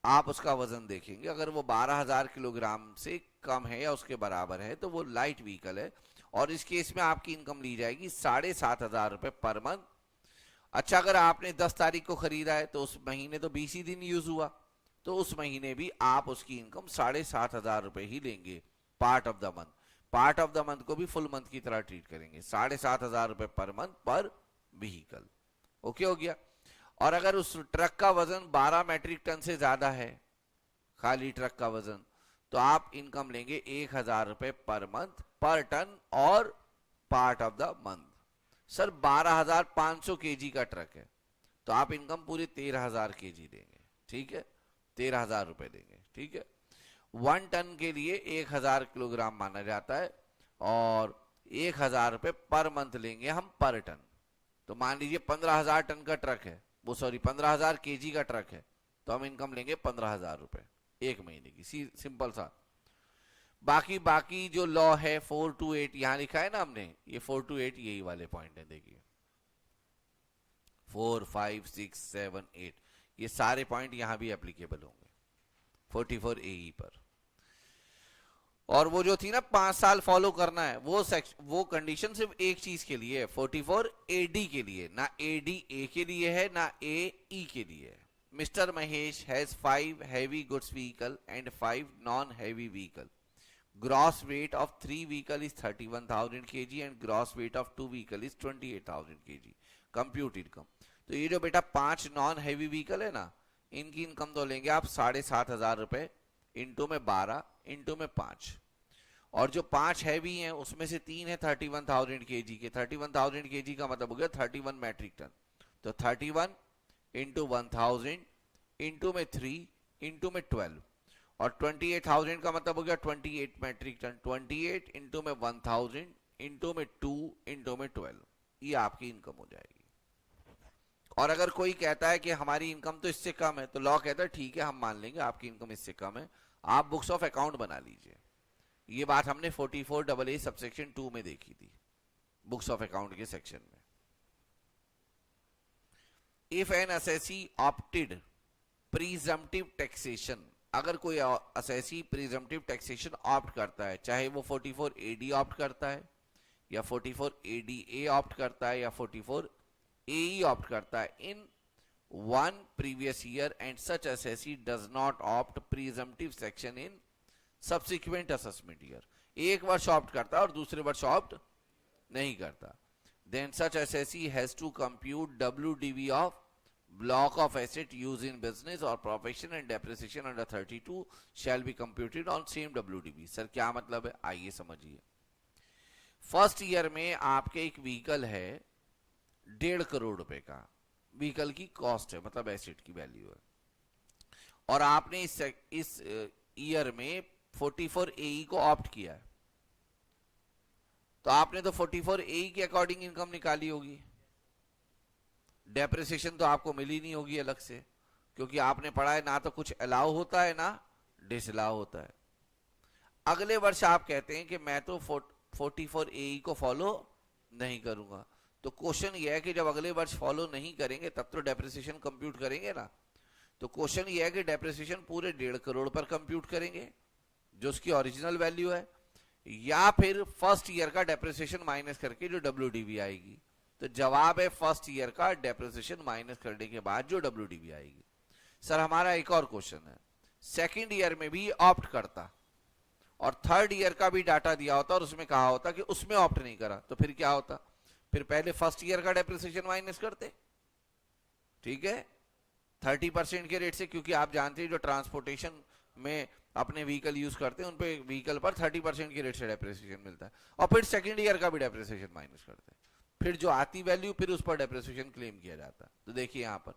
आप उसका वजन देखेंगे। अगर वो 12,000 किलोग्राम से कम है या उसके बराबर है तो वो लाइट व्हीकल है, और इस केस में आपकी इनकम ली जाएगी 7,500 रुपए पर मंथ। अच्छा, अगर आपने 10 तारीख को खरीदा है तो उस महीने तो 20 ही दिन यूज हुआ, तो उस महीने भी आप उसकी इनकम 7,500 रुपए ही लेंगे, part of the month. Part of the month को भी फुल मंथ की तरह ट्रीट करेंगे, 7,500 रुपए पर मंथ पर व्हीकल। ओके हो गया। और अगर उस ट्रक का वजन 12 मैट्रिक टन से ज्यादा है, खाली ट्रक का वजन, तो आप इनकम लेंगे 1,000 रुपए पर मंथ पर टन और part of the month. Sir 12,500 KG का ट्रक है तो आप इनकम पूरे 13,000 केजी देंगे, ठीक है, 13,000 रुपए देंगे, ठीक है। 1 टन के लिए 1,000 किलोग्राम माना जाता है, और 1,000 रुपए पर मंथ लेंगे हम पर टन। तो मान लीजिए 15,000 टन का ट्रक है, वो सॉरी 15,000 केजी का ट्रक है, तो हम इनकम लेंगे 15,000 रुपए 1 महीने की, सिंपल सा। बाकी जो लॉ है 428 यहां लिखा है ना हमने, ये 428 यही वाले पॉइंट है, देखिए 4, 5, 6, 7, 8 ये सारे पॉइंट यहां भी एप्लीकेबल होंगे 44AE पर। और वो जो थी ना 5 साल फॉलो करना है, वो कंडीशन सिर्फ एक चीज के लिए है, 44AD के लिए, ना ADA के लिए है ना AE के लिए है। Mister Mahesh has 5 heavy goods vehicle and 5 non heavy vehicle. Gross weight of 3 vehicle is 31,000 kg and gross weight of 2 vehicle is 28,000 kg. Compute income. तो ये जो बेटा 5 नॉन हैवी व्हीकल है ना, इनकी इनकम तो लेंगे आप 7,500 रुपए इंटू में 12 इंटू में 5, और जो 5 हैवी हैं उसमें से 3 है 31,000 kg के. 31,000 kg का मतलब हो गया 31 मैट्रिक टन. तो 31 इंटू 1000 इंटू में 3 इंटू में 12, और 28,000 का मतलब हो गया 28 मैट्रिक टन. 28 इंटू में 1000 इंटू में 2 इंटू में 12, ये आपकी इनकम हो जाएगी. और अगर कोई कहता है कि हमारी इनकम तो इससे कम है, तो लॉ कहता है ठीक है हम मान लेंगे आपकी इनकम इससे कम है, आप बुक्स ऑफ अकाउंट बना लीजिए. ये बात हमने 44AA सबसेक्शन 2 में देखी थी, बुक्स ऑफ अकाउंट के सेक्शन में. If an assessee opted presumptive taxation, अगर कोई असेसी प्रीजम्पटिव टैक्सेशन ऑप्ट करता है, चाहे वो 44AD ऑप्ट करता है या 44ADA ऑप्ट करता है या 44AE ऑप्ट करता है इन one previous year, and such assessee does not opt presumptive section in subsequent assessment year. एक वर्ष ऑप्ट करता है और दूसरे वर्ष ऑप्ट नहीं करता, then such assessee has to compute WDV of block of asset used in business or profession, and depreciation under 32 shall be computed on same WDV. Sir क्या मतलब है, आइए समझिए. फर्स्ट ईयर में आपके एक व्हीकल है 1.5 करोड़ रुपए का, व्हीकल की कॉस्ट है, मतलब एसेट की वैल्यू है, और आपने इस ईयर में 44AE को ऑप्ट किया है, तो आपने तो 44AE के अकॉर्डिंग इनकम निकाली होगी. डेप्रिसिएशन तो आपको मिली नहीं होगी अलग से, क्योंकि आपने पढ़ा है ना तो कुछ अलाउ होता है ना डिसअलाउ होता है. अगले वर्ष आप कहते हैं कि मैं तो 44AE को फॉलो नहीं करूंगा, तो क्वेश्चन यह है कि जब अगले वर्ष फॉलो नहीं करेंगे तब तो डेप्रिसिएशन कंप्यूट करेंगे ना. तो क्वेश्चन यह है कि डेप्रिसिएशन पूरे 1.5 करोड़ पर कंप्यूट करेंगे जो उसकी ओरिजिनल वैल्यू है, या फिर फर्स्ट ईयर का डेप्रिसिएशन माइनस करके जो WDV आएगी. तो जवाब है फर्स्ट ईयर का डेप्रिसिएशन माइनस करने के बाद जो WDV आएगी. सर हमारा एक और क्वेश्चन है, सेकेंड ईयर में भी ऑप्ट करता और थर्ड ईयर का भी डाटा दिया होता और उसमें कहा होता कि उसमें ऑप्ट नहीं करा, तो फिर क्या होता, फिर पहले फर्स्ट ईयर का डेप्रिसिएशन माइनस करते, ठीक है, 30% के रेट से, क्योंकि आप जानते हैं जो ट्रांसपोर्टेशन में अपने व्हीकल यूज करते हैं उन पे व्हीकल पर 30% के रेट से डेप्रिसिएशन मिलता है, और फिर सेकंड ईयर का भी डेप्रिसिएशन माइनस करते हैं, फिर जो आती वैल्यू फिर उस पर डेप्रिसिएशन क्लेम किया जाता है. तो देखिए यहाँ पर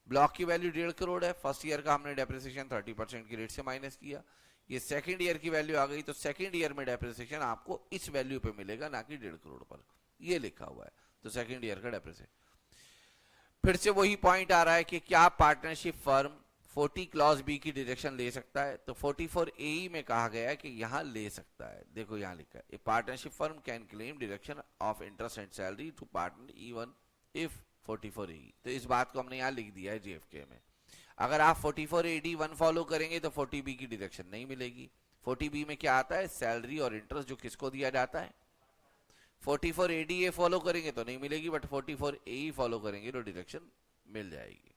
ब्लॉक की वैल्यू 1.5 करोड़ है, फर्स्ट ईयर का हमने डेप्रिसिएशन 30% के रेट से माइनस किया, ये सेकंड ईयर की वैल्यू आ गई, तो सेकंड ईयर में डेप्रिसिएशन आपको इस वैल्यू पे मिलेगा ना कि 1.5 करोड़ पर, ये लिखा हुआ है. तो सेकंड ईयर का डेप्रिसिएशन. फिर से वही पॉइंट आ रहा है कि क्या पार्टनरशिप फर्म 40 क्लॉज बी की डिरेक्शन ले सकता है, तो 44AE में कहा गया है कि यहां ले सकता है. देखो यहां लिखा है, a partnership firm can claim direction of interest and salary to partner even if 44AE. तो इस बात को हमने यहां लिख दिया है JFK में. अगर आप 44AD1 फॉलो करेंगे तो 40B की डिरेक्शन नहीं मिलेगी. 40B में क्या आता है, सैलरी और इंटरेस्ट जो किसको दिया जाता है. 44ADA फॉलो करेंगे तो नहीं मिलेगी, बट 44AE फॉलो करेंगे तो डिरेक्शन मिल जाएगी.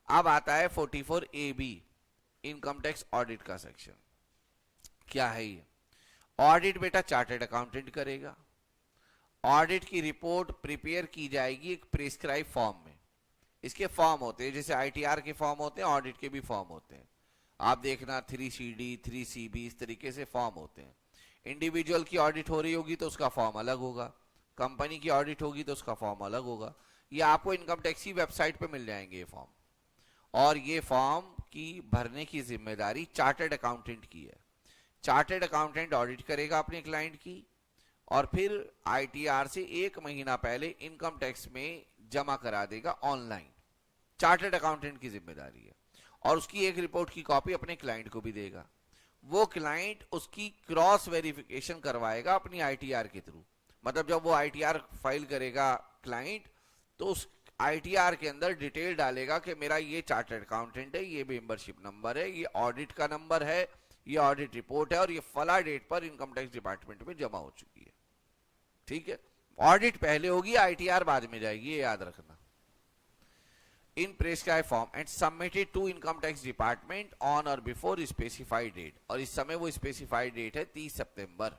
अब आता है 44AB इनकम टैक्स ऑडिट का सेक्शन. क्या है ये ऑडिट, बेटा चार्टर्ड अकाउंटेंट करेगा. ऑडिट की रिपोर्ट प्रिपेयर की जाएगी एक प्रिस्क्राइब फॉर्म में. इसके फॉर्म होते हैं, जैसे ITR के फॉर्म होते हैं ऑडिट के भी फॉर्म होते हैं. आप देखना 3CD 3CB इस तरीके से फॉर्म होते हैं. इंडिविजुअल की ऑडिट हो रही होगी तो उसका फॉर्म अलग होगा, कंपनी की ऑडिट होगी तो उसका फॉर्म अलग होगा. ये आपको इनकम टैक्स की वेबसाइट पे मिल जाएंगे ये फॉर्म, और ये फॉर्म की भरने की जिम्मेदारी चार्टर्ड अकाउंटेंट की है. चार्टर्ड अकाउंटेंट ऑडिट करेगा अपने क्लाइंट की, और फिर ITR से 1 महीना पहले इनकम टैक्स में जमा करा देगा ऑनलाइन. चार्टर्ड अकाउंटेंट की जिम्मेदारी है, और उसकी एक रिपोर्ट की कॉपी अपने क्लाइंट को भी देगा. वो क्लाइंट उसकी क्रॉस वेरिफिकेशन करवाएगा अपनी ITR के थ्रू. मतलब जब वो ITR फाइल करेगा क्लाइंट, तो उस ITR के अंदर डिटेल डालेगा कि मेरा ये चार्टर्ड अकाउंटेंट है, ये मेंबरशिप नंबर है, ये ऑडिट का नंबर है, ये ऑडिट रिपोर्ट है, और ये फला डेट पर इनकम टैक्स डिपार्टमेंट में जमा हो चुकी है. ठीक है, ऑडिट पहले होगी, ITR बाद में जाएगी, ये याद रखना. In prescribe form and submitted to income tax department on or before specified date, और इस समय वो स्पेसिफाइड डेट है 30 सितंबर।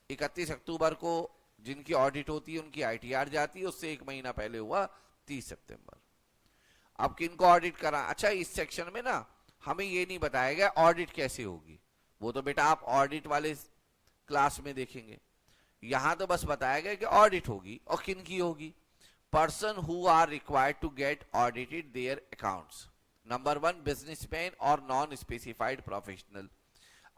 31 अक्टूबर को जिनकी ऑडिट होती है उनकी आईटीआर जाती है, उससे एक महीना पहले हुआ 30 सितंबर। अब किनको ऑडिट करा, अच्छा इस सेक्शन में ना हमें ये नहीं बताया गया ऑडिट कैसे होगी, वो तो बेटा आप ऑडिट वाले क्लास में देखेंगे। यहां तो बस बताया गया कि ऑडिट होगी, और किन की होगी, person who are required to get audited their accounts. Number 1 businessman और नॉन स्पेसिफाइड प्रोफेशनल।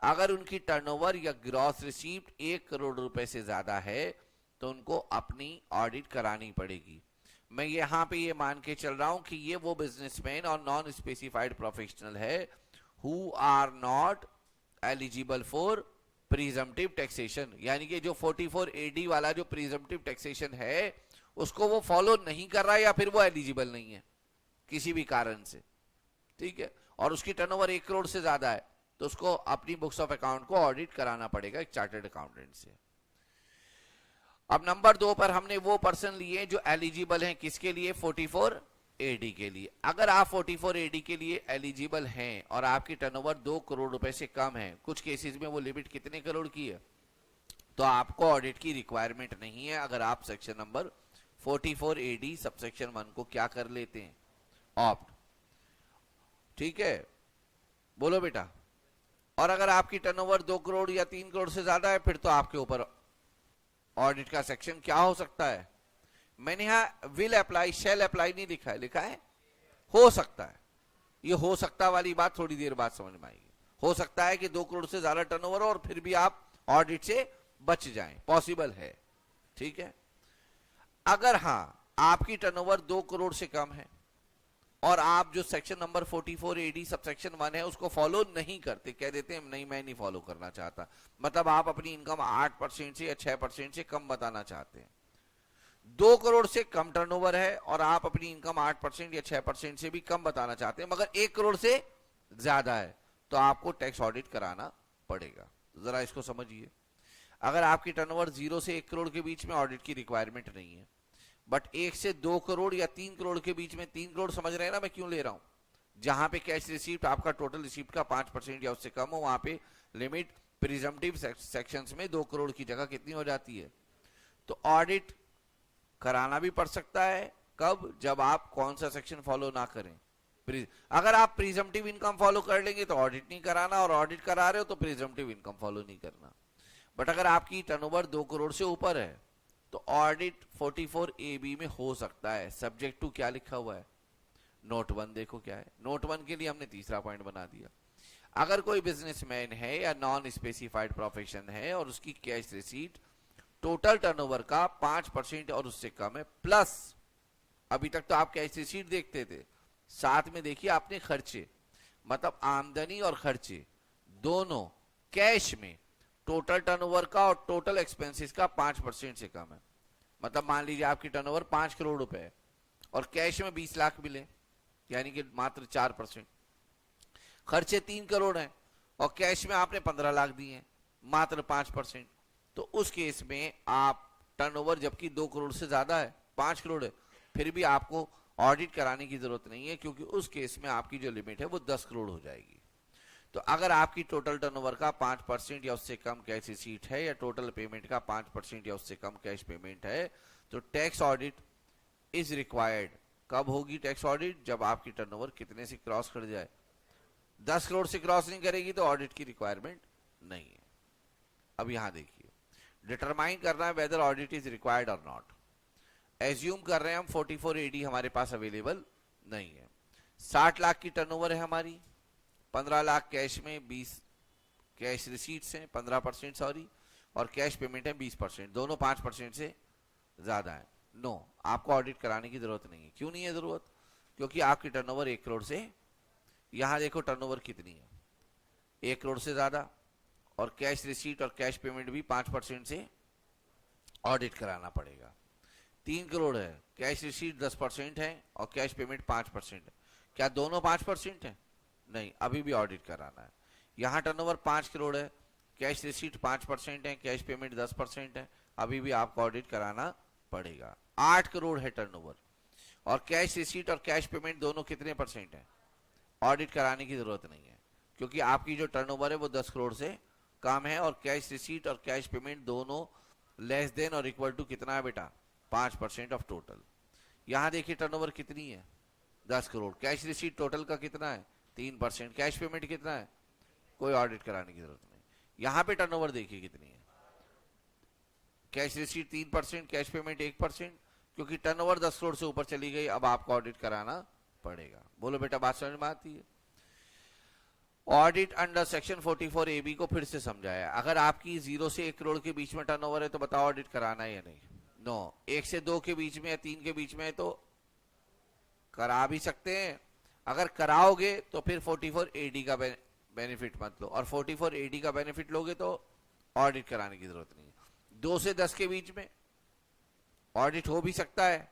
अगर उनकी टर्नओवर या ग्रॉस रिसीप्ट 1 करोड़ रुपए से ज्यादा है तो उनको अपनी ऑडिट करानी पड़ेगी। मैं यहां पे ये मान के चल रहा हूं कि ये वो बिजनेसमैन और नॉन स्पेसिफाइड प्रोफेशनल है who are not eligible for presumptive taxation, यानी कि जो 44 AD वाला जो प्रिजम्पटिव टैक्सेशन है उसको वो फॉलो नहीं कर रहा है, या फिर वो एलिजिबल नहीं है किसी भी कारण से, ठीक है, और उसकी टर्नओवर 1 करोड़ से ज्यादा है तो उसको अपनी बुक्स ऑफ अकाउंट को ऑडिट कराना पड़ेगा एक चार्टर्ड अकाउंटेंट से। अब नंबर 2 पर हमने वो पर्सन लिए जो एलिजिबल हैं, किसके लिए, 44 AD के लिए। अगर आप 44 AD के लिए एलिजिबल हैं और आपकी टर्नओवर 2 करोड़ रुपए से कम है, कुछ केसेस में वो लिमिट कितने करोड़ की है, तो आपको ऑडिट की रिक्वायरमेंट नहीं है अगर आप सेक्शन नंबर 44 AD सबसेक्शन 1 को क्या कर लेते हैं, ऑप्ट, ठीक है, बोलो बेटा। और अगर आपकी टर्नओवर 2 करोड़ या 3 करोड़ से ज्यादा है फिर तो आपके ऊपर ऑडिट का सेक्शन क्या हो सकता है, मैंने यहां विल अप्लाई शैल अप्लाई नहीं लिखा है, लिखा है हो सकता है। ये हो सकता वाली बात थोड़ी देर बाद समझ में आएगी। हो सकता है कि 2 करोड़ से ज्यादा टर्नओवर हो और फिर भी आप ऑडिट से बच जाएं, पॉसिबल है, ठीक है। अगर हां आपकी टर्नओवर 2 करोड़ से कम है और आप जो सेक्शन नंबर 44 AD सबसेक्शन 1 है उसको फॉलो नहीं करते, कह देते हैं नहीं मैं नहीं फॉलो करना चाहता, मतलब आप अपनी इनकम 8% से या 6% से कम बताना चाहते हैं, 2 करोड़ से कम टर्नओवर है और आप अपनी इनकम 8% या 6% से भी कम बताना चाहते हैं मगर 1 करोड़ से ज्यादा है, तो आपको टैक्स ऑडिट कराना पड़ेगा। जरा इसको समझिए। अगर आपकी टर्नओवर 0 से 1 करोड़ के बीच में ऑडिट की रिक्वायरमेंट नहीं है, बट 1 से 2 करोड़ या 3 करोड़ के बीच में, 3 करोड़ समझ रहे हैं ना मैं क्यों ले रहा हूं, जहां पे कैश रिसीप्ट आपका टोटल रिसीप्ट का 5% या उससे कम हो, वहां पे लिमिट प्रिजम्पटिव सेक्शंस में 2 करोड़ की जगह कितनी हो जाती है, तो ऑडिट कराना भी पड़ सकता है। कब, जब आप कौन सा सेक्शन फॉलो ना करें। अगर आप प्रिजम्पटिव इनकम फॉलो कर लेंगे तो ऑडिट नहीं कराना, और ऑडिट करा रहे हो तो प्रिजम्पटिव इनकम फॉलो नहीं करना। बट अगर आपकी टर्नओवर 2 करोड़ से ऊपर है तो ऑडिट 44 AB में हो सकता है, सब्जेक्ट टू क्या लिखा हुआ है, नोट 1 देखो क्या है, नोट 1 के लिए हमने तीसरा पॉइंट बना दिया। अगर कोई बिजनेसमैन है या नॉन स्पेसिफाइड प्रोफेशन है और उसकी कैश रिसीट टोटल टर्नओवर का 5% और उससे कम है, प्लस अभी तक तो आप कैश रिसीट देखते थे, साथ में देखिए आपने खर्चे, मतलब आमदनी और खर्चे दोनों कैश में टोटल टर्नओवर का और टोटल एक्सपेंसेस का 5% से कम है। मतलब मान लीजिए आपकी टर्नओवर 5 करोड़ रुपए है और कैश में 20 लाख मिले, यानी कि मात्र 4%। खर्चे 3 करोड़ हैं और कैश में आपने 15 लाख दिए, मात्र 5%। तो उस केस में आप टर्नओवर जबकि 2 करोड़ से ज्यादा है, 5 करोड़ है, फिर भी आपको ऑडिट कराने की जरूरत नहीं है, क्योंकि उस केस में आपकी जो लिमिट है वो 10 करोड़ हो जाएगी। तो अगर आपकी टोटल टर्नओवर का 5% या उससे कम कैश रिसीट है या टोटल पेमेंट का 5% या उससे कम कैश पेमेंट है, तो टैक्स ऑडिट इज रिक्वायर्ड। कब होगी टैक्स ऑडिट, जब आपकी टर्नओवर कितने से क्रॉस कर जाए, 10 करोड़ से क्रॉस नहीं करेगी तो ऑडिट की रिक्वायरमेंट नहीं है। अब यहां देखिए, डिटरमाइन करना है वेदर ऑडिट इज रिक्वायर्ड और नॉट। एज्यूम कर रहे हैं हम 44 AD हमारे पास अवेलेबल नहीं है, 60 लाख की टर्नओवर है हमारी, 15 लाख कैश में, 20 कैश रिसीट्स हैं 15% सॉरी, और कैश पेमेंट है 20%, दोनों 5% से ज्यादा है। नो, आपको ऑडिट कराने की जरूरत नहीं है। क्यों नहीं है जरूरत, क्योंकि आपकी टर्नओवर 1 करोड़ से, यहां देखो टर्नओवर कितनी है, 1 करोड़ से ज्यादा, और कैश रिसीट और कैश पेमेंट भी 5% से ऑडिट कराना पड़ेगा। 3 करोड़ है, कैश रिसीट 10% है और कैश पेमेंट 5% है, क्या दोनों 5% है, नहीं, अभी भी ऑडिट कराना है। यहां टर्नओवर 5 करोड़ है, कैश रिसीट 5% है, कैश पेमेंट 10% है, अभी भी आपको ऑडिट कराना पड़ेगा। 8 करोड़ है टर्नओवर, और कैश रिसीट और कैश पेमेंट दोनों कितने % है, ऑडिट कराने की जरूरत नहीं है, क्योंकि आपकी जो टर्नओवर है वो 10 करोड़ से कम है, और कैश रिसीट और कैश पेमेंट दोनों लेस देन और इक्वल टू कितना है बेटा, 5% ऑफ टोटल। यहां देखिए टर्नओवर कितनी है, 10 करोड़, कैश रिसीट टोटल का कितना है 3%, कैश पेमेंट कितना है, कोई ऑडिट कराने की जरूरत नहीं। यहां पे टर्नओवर देखिए कितनी है, कैश रिसीट 3%, कैश पेमेंट 1%, क्योंकि टर्नओवर 10 करोड़ से ऊपर चली गई, अब आपको ऑडिट कराना पड़ेगा। बोलो बेटा बात समझ में आती है। ऑडिट अंडर सेक्शन 44AB को फिर से समझाया, अगर आपकी 0 से 1 करोड़ के बीच में टर्नओवर है तो बताओ ऑडिट कराना है या नहीं, नो। 1 से 2 के बीच में या 3 के बीच में है तो करा भी सकते हैं, अगर कराओगे तो फिर 44AD का बेनिफिट मत लो, और 44AD का बेनिफिट लोगे तो ऑडिट कराने की जरूरत नहीं है। 2 से 10 के बीच में ऑडिट हो भी सकता है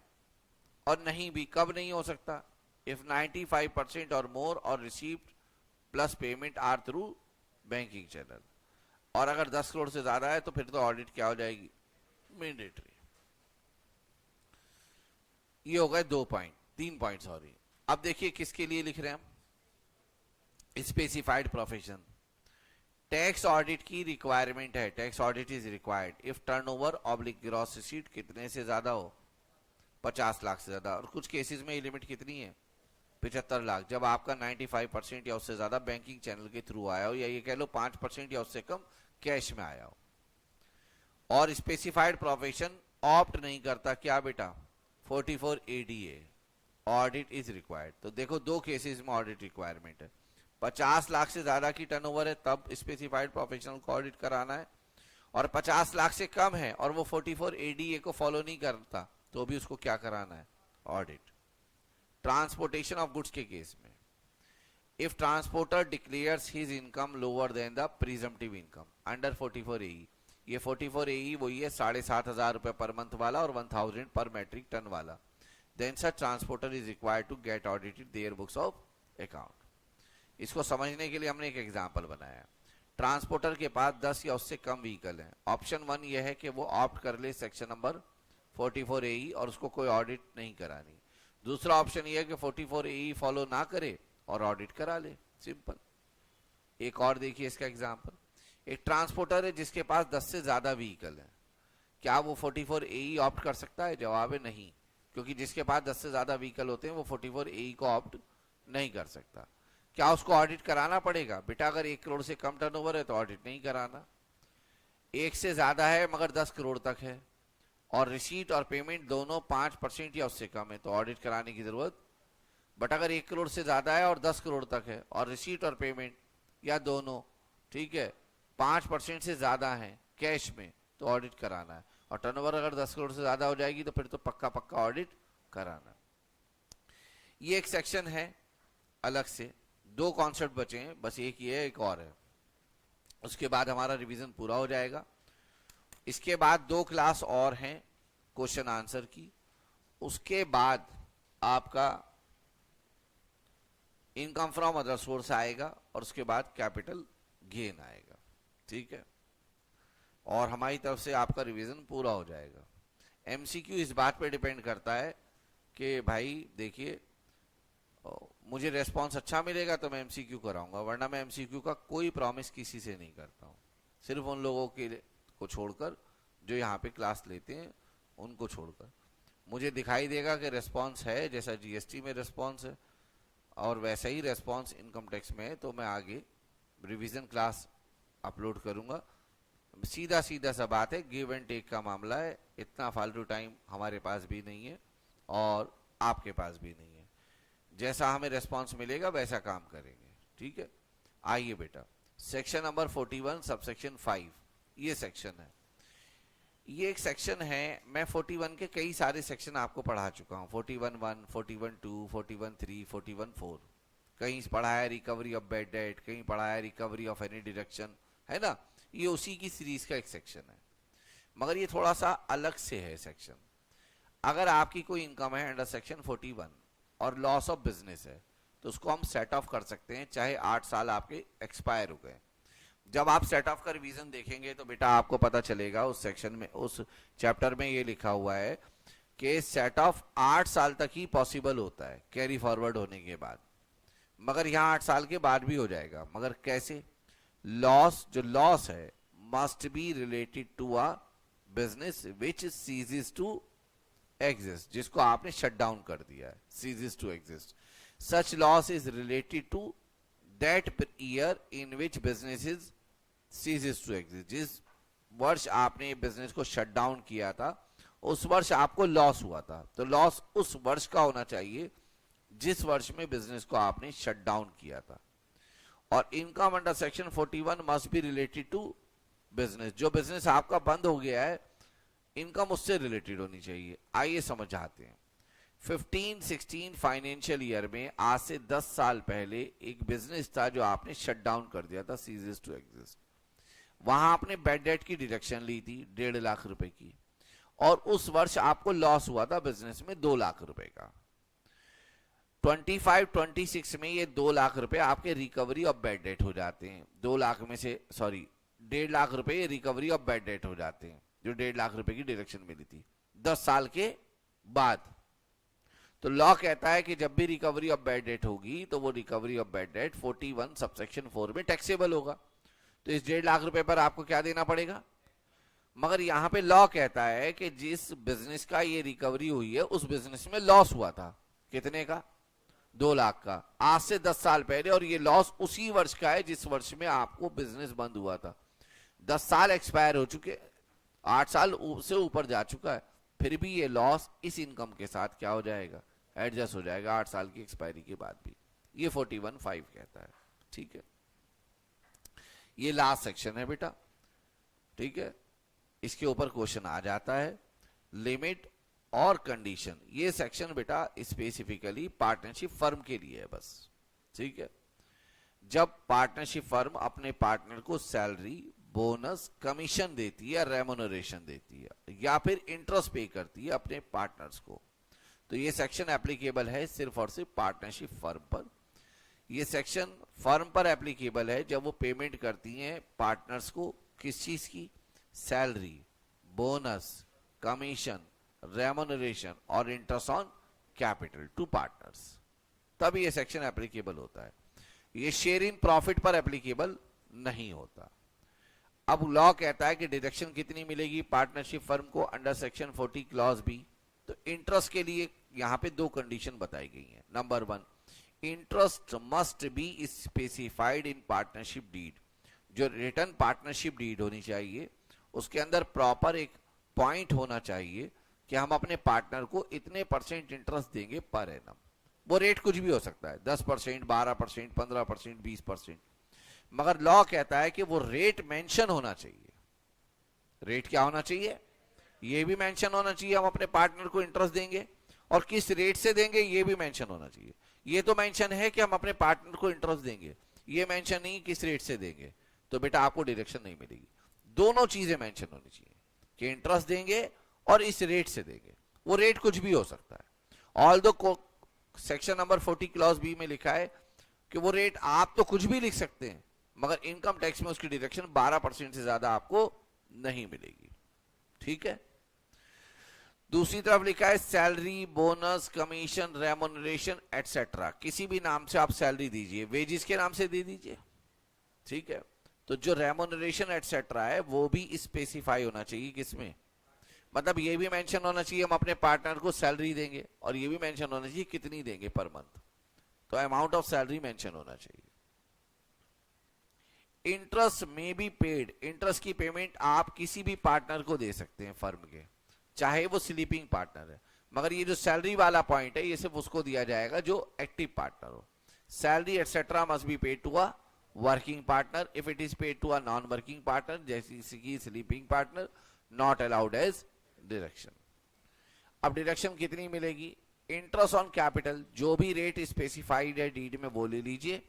और नहीं भी, कब नहीं हो सकता, इफ 95% और मोर और received plus payment are through banking channel, और अगर 10 करोड़ से ज्यादा है तो फिर तो ऑडिट क्या हो जाएगी, मैंडेटरी। ये हो गए 3 पॉइंट सॉरी। अब देखिए किसके लिए लिख रहे हैं हम, स्पेसिफाइड प्रोफेशन। टैक्स ऑडिट की रिक्वायरमेंट है, tax audit is required if turnover oblique gross receipt कितने से ज्यादा हो, 50 लाख से ज्यादा, और कुछ केसेस में ये लिमिट कितनी है 75 लाख, जब आपका 95% या उससे ज्यादा बैंकिंग चैनल के थ्रू आया हो, या ये कह लो 5% या उससे कम कैश में आया हो। और स्पेसिफाइड प्रोफेशन ऑप्ट नहीं करता क्या बेटा, 44ADA ऑडिट इज रिक्वायर्ड। तो देखो 2 केसेस में ऑडिट रिक्वायरमेंट है, 50 लाख से ज्यादा की टर्नओवर है तब स्पेसिफाइड प्रोफेशनल को ऑडिट कराना है, और 50 लाख से कम है और वो 44ADA को फॉलो नहीं करता तो भी उसको क्या कराना है, ऑडिट। ट्रांसपोर्टेशन ऑफ गुड्स के केस में, if transporter declares his income lower than the presumptive income under 44AE, ये 44AE वही है 7,500 रुपए पर मंथ वाला और 1000 पर मैट्रिक टन वाला, then such transporter is required to get audited their books of account. इसको समझने के लिए हमने एक एग्जांपल बनाया, ट्रांसपोर्टर के पास 10 या उससे कम व्हीकल है, ऑप्शन 1 ये है कि वो ऑप्ट कर ले सेक्शन नंबर 44AE और उसको कोई ऑडिट नहीं करानी। दूसरा ऑप्शन ये है कि 44AE फॉलो ना करे और ऑडिट करा ले, सिंपल। एक और देखिए इसका एग्जांपल, एक ट्रांसपोर्टर है जिसके पास 10 से ज्यादा व्हीकल है, क्या वो 44AE ऑप्ट कर सकता है, जवाब है नहीं, क्योंकि जिसके पास 10 से ज्यादा व्हीकल होते हैं वो 44AE को ऑप्ट नहीं कर सकता। क्या उसको ऑडिट कराना पड़ेगा, बेटा अगर 1 करोड़ से कम टर्नओवर है तो ऑडिट नहीं कराना, 1 से ज्यादा है मगर 10 करोड़ तक है और रिसीट और पेमेंट दोनों 5% या उससे कम है तो ऑडिट कराने की जरूरत, बट अगर 1 करोड़ से ज्यादा है और 10 करोड़ तक है और रिसीट और पेमेंट या दोनों ठीक है 5% से ज्यादा है कैश में तो ऑडिट कराना है, और टर्नओवर अगर 10 करोड़ से ज्यादा हो जाएगी तो फिर तो पक्का ऑडिट कराना। ये एक सेक्शन है अलग से, 2 कॉन्सेप्ट बचे हैं, बस एक ये है एक और है, उसके बाद हमारा रिवीजन पूरा हो जाएगा। इसके बाद 2 क्लास और हैं क्वेश्चन आंसर की, उसके बाद आपका इनकम फ्रॉम अदर सोर्स आएगा और उसके बाद कैपिटल गेन आएगा, ठीक है, और हमारी तरफ से आपका रिवीजन पूरा हो जाएगा। एमसीक्यू इस बात पे डिपेंड करता है कि भाई देखिए मुझे रेस्पॉन्स अच्छा मिलेगा तो मैं एमसीक्यू कराऊंगा, वरना मैं एमसीक्यू का कोई प्रॉमिस किसी से नहीं करता हूँ, सिर्फ उन लोगों के को छोड़कर जो यहाँ पे क्लास लेते हैं उनको छोड़कर। मुझे दिखाई देगा कि रेस्पॉन्स है, जैसा जीएसटी में रेस्पॉन्स है और वैसा ही रेस्पॉन्स इनकम टैक्स में है, तो मैं आगे रिवीजन क्लास अपलोड करूंगा। सीधा सीधा सा बात है, गिव एंड टेक का मामला है, इतना फालतू टाइम हमारे पास भी नहीं है और आपके पास भी नहीं है, जैसा हमें रेस्पॉन्स मिलेगा वैसा काम करेंगे, ठीक है। आइए बेटा सेक्शन नंबर 41 सबसेक्शन 5, ये सेक्शन है, ये एक सेक्शन है, मैं 41 के कई सारे सेक्शन आपको पढ़ा चुका हूँ, 41(1), 41(2), 41(3), 41(4), कहीं पढ़ा है रिकवरी ऑफ बैड डेट, कहीं पढ़ा है रिकवरी ऑफ एनी डिडक्शन, है ना, ये उसी की सीरीज का एक सेक्शन है, मगर ये थोड़ा सा अलग से है सेक्शन। अगर आपकी कोई इनकम है अंडर सेक्शन 41 और लॉस ऑफ बिजनेस है तो उसको हम सेट ऑफ कर सकते हैं, चाहे 8 साल आपके एक्सपायर हो गए। जब आप सेट ऑफ का रिवीजन देखेंगे तो बेटा आपको पता चलेगा उस सेक्शन में, उस चैप्टर में ये लिखा हुआ है कि सेट ऑफ 8 साल तक ही पॉसिबल होता है कैरी फॉरवर्ड होने के बाद, मगर यहाँ 8 साल के बाद भी हो जाएगा। मगर कैसे? लॉस, जो लॉस है must be related to a business which ceases to exist, जिसको आपने शट डाउन कर दिया है, ceases to exist. Such loss is related to that year in which business is ceases to exist. जिस वर्ष आपने बिजनेस को शट डाउन किया था उस वर्ष आपको लॉस हुआ था, तो लॉस उस वर्ष का होना चाहिए जिस वर्ष में बिजनेस को आपने शट डाउन किया था। और income under section 41 must be related to business, जो बिजनेस आपका बंद हो गया है इनकम उससे रिलेटेड होनी चाहिए। आइए समझाते हैं। 15-16 फाइनेंशियल ईयर में आज से 10 साल पहले एक बिजनेस था जो आपने शट डाउन कर दिया था, सीजेस टू एग्जिस्ट। वहां आपने बैड डेट की डिडक्शन ली थी 1.5 लाख रुपए की, और उस वर्ष आपको लॉस हुआ था बिजनेस में 2 लाख रुपए का। 25-26 में ये 2 लाख रुपए आपके रिकवरी ऑफ बैड डेट हो जाते हैं। 2 लाख में से 1.5 लाख रुपए ये रिकवरी ऑफ बैड डेट हो जाते हैं, जो 1.5 लाख रुपए की डिडक्शन मिली थी 10 साल के बाद। तो लॉ कहता है कि जब भी रिकवरी ऑफ बैड डेट होगी तो वो recovery of bad debt 41 subsection 4 में टैक्सेबल होगा। तो इस 1.5 लाख रुपए पर आपको क्या देना पड़ेगा? मगर यहां पे लॉ कहता है कि जिस बिजनेस का ये रिकवरी हुई है उस बिजनेस में लॉस हुआ था, कितने का? 2 लाख का, आज से 10 साल पहले, और ये लॉस उसी वर्ष का है जिस वर्ष में आपको बिजनेस बंद हुआ था। 10 साल एक्सपायर हो चुके, 8 साल से ऊपर जा चुका है, फिर भी ये लॉस इस इनकम के साथ क्या हो जाएगा? एडजस्ट हो जाएगा 8 साल की एक्सपायरी के बाद भी। ये 41(5) कहता है। ठीक है, ये लास्ट सेक्शन है बेटा। ठीक है, इसके ऊपर क्वेश्चन आ जाता है। लिमिट और कंडीशन, ये सेक्शन बेटा स्पेसिफिकली पार्टनरशिप फर्म के लिए है बस। ठीक है, जब पार्टनरशिप फर्म अपने पार्टनर को सैलरी, बोनस, कमीशन देती है, रेम्युनरेशन देती है, या फिर इंटरेस्ट पे करती है अपने पार्टनर्स को, तो ये सेक्शन एप्लीकेबल है सिर्फ और सिर्फ पार्टनरशिप फर्म पर। ये सेक्शन फर्म पर एप्लीकेबल है जब वो पेमेंट करती हैं पार्टनर्स को किस चीज की? सैलरी, बोनस, कमीशन, रेम्युनरेशन और interest on capital to partners, तब ये सेक्शन एप्लीकेबल होता है। ये शेयर इन प्रॉफिट पर एप्लीकेबल नहीं होता। अब लॉ कहता है कि डिडक्शन कितनी मिलेगी पार्टनरशिप फर्म को अंडर सेक्शन 40 क्लॉज बी। तो इंटरेस्ट के लिए यहां पे 2 कंडीशन बताई गई हैं। Number 1, interest must be specified in partnership deed. जो रिटर्न पार्टनरशिप डीड होनी चाहिए उसके अंदर प्रॉपर एक पॉइंट होना चाहिए कि हम अपने पार्टनर को इतने % इंटरेस्ट देंगे पर एनम। वो रेट कुछ भी हो सकता है, 10%, 12%, 15%, 20%, मगर लॉ कहता है कि वो रेट मेंशन होना चाहिए। रेट क्या होना चाहिए? ये भी मेंशन होना चाहिए हम अपने पार्टनर को इंटरेस्ट देंगे, और किस रेट से देंगे ये भी मेंशन होना चाहिए। ये तो मेंशन है कि हम अपने पार्टनर को इंटरेस्ट देंगे, ये मेंशन नहीं किस रेट से देंगे, तो बेटा आपको डिडक्शन नहीं मिलेगी। दोनों चीजें मेंशन होनी चाहिए कि इंटरेस्ट देंगे और इस रेट से देंगे। वो रेट कुछ भी हो सकता है। ऑल दो सेक्शन नंबर 40 क्लॉज बी में लिखा है कि वो रेट आप तो कुछ भी लिख सकते हैं, मगर इनकम टैक्स में उसकी डिडक्शन 12% से ज्यादा आपको नहीं मिलेगी। ठीक है, दूसरी तरफ लिखा है salary, bonus, commission, remuneration etcetera. किसी भी नाम से आप सैलरी दीजिए, वेजिस के नाम से दे दीजिए। ठीक है, तो जो रेम्युनरेशन एटसेट्रा है वो भी स्पेसिफाई होना चाहिए किसमें? मतलब ये भी मेंशन होना चाहिए हम अपने पार्टनर को सैलरी देंगे, और ये भी मेंशन होना चाहिए कितनी देंगे पर मंथ। तो अमाउंट ऑफ सैलरी मेंशन होना चाहिए। इंटरेस्ट में बी पेड, इंटरेस्ट की पेमेंट आप किसी भी पार्टनर को दे सकते हैं फर्म के, चाहे वो स्लीपिंग पार्टनर है, मगर ये जो सैलरी वाला पॉइंट है ये सिर्फ उसको दिया जाएगा जो एक्टिव पार्टनर हो। Salary etcetera must be paid to a working partner. If it is paid to a non working partner जैसे कि sleeping partner, not allowed as deduction. अब डिडक्शन कितनी मिलेगी? इंटरेस्ट ऑन कैपिटल, जो भी रेट स्पेसिफाइड है deed में वो ले लीजिए,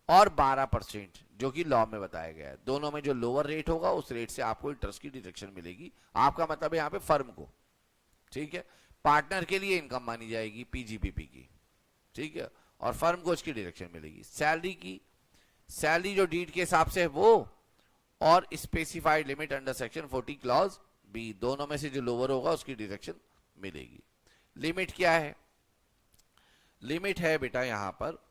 और 12% जो कि लॉ में बताया गया है। दोनों में जो लोअर रेट होगा उस रेट से आपको इंटरेस्ट की डिडक्शन मिलेगी। आपका मतलब है यहाँ पे फर्म को। ठीक है, पार्टनर के लिए इनकम मानी जाएगी पीजीबीपी की। ठीक है, और फर्म को उसकी डिडक्शन मिलेगी। सैलरी की, सैलरी जो डीड के हिसाब से है वो, और specified limit under section 40 clause B, दोनों में से जो लोअर होगा उसकी डिडक्शन मिलेगी। लिमिट क्या है? लिमिट है बेटा यहां पर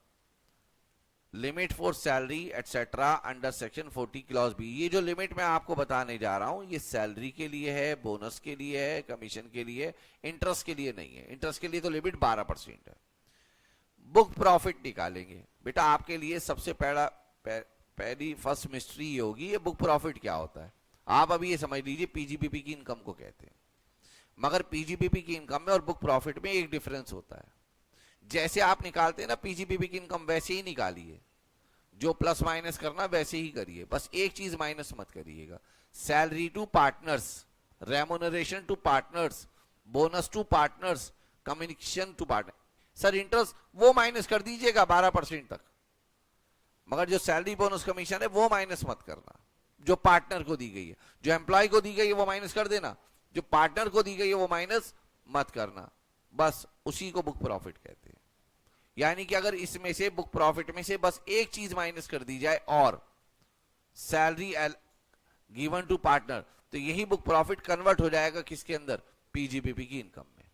limit for salary etcetera under section 40 clause B. ये जो लिमिट मैं आपको बताने जा रहा हूं ये सैलरी के लिए है, बोनस के लिए है, कमीशन के लिए, इंटरेस्ट के लिए नहीं है। इंटरेस्ट के लिए तो लिमिट 12% है। बुक प्रॉफिट निकालेंगे बेटा, आपके लिए सबसे पहली फर्स्ट मिस्ट्री ये होगी ये बुक प्रॉफिट क्या होता है। आप अभी ये समझ लीजिए पीजीबीपी की इनकम को कहते हैं, मगर पीजीबीपी की इनकम में और बुक प्रॉफिट में एक डिफरेंस होता है। जैसे आप निकालते हैं ना पीजीबीपी की इनकम वैसे ही निकालिए, जो प्लस माइनस करना वैसे ही करिए, बस एक चीज माइनस मत करिएगा। Salary to partners, remuneration to partners, bonus to partners, communication to partner, sir interest वो माइनस कर दीजिएगा 12% तक, मगर जो सैलरी बोनस कमीशन है वो माइनस मत करना। जो पार्टनर को दी गई है, जो एम्प्लॉय को दी गई है वो माइनस कर देना, जो पार्टनर को दी गई है वो माइनस मत करना, बस उसी को बुक प्रॉफिट कहते हैं। यानी कि अगर इसमें से बुक प्रॉफिट में से बस एक चीज माइनस कर दी जाए और सैलरी गिवन टू पार्टनर, तो यही बुक प्रॉफिट कन्वर्ट हो जाएगा किसके अंदर? पीजीबीपी की इनकम में।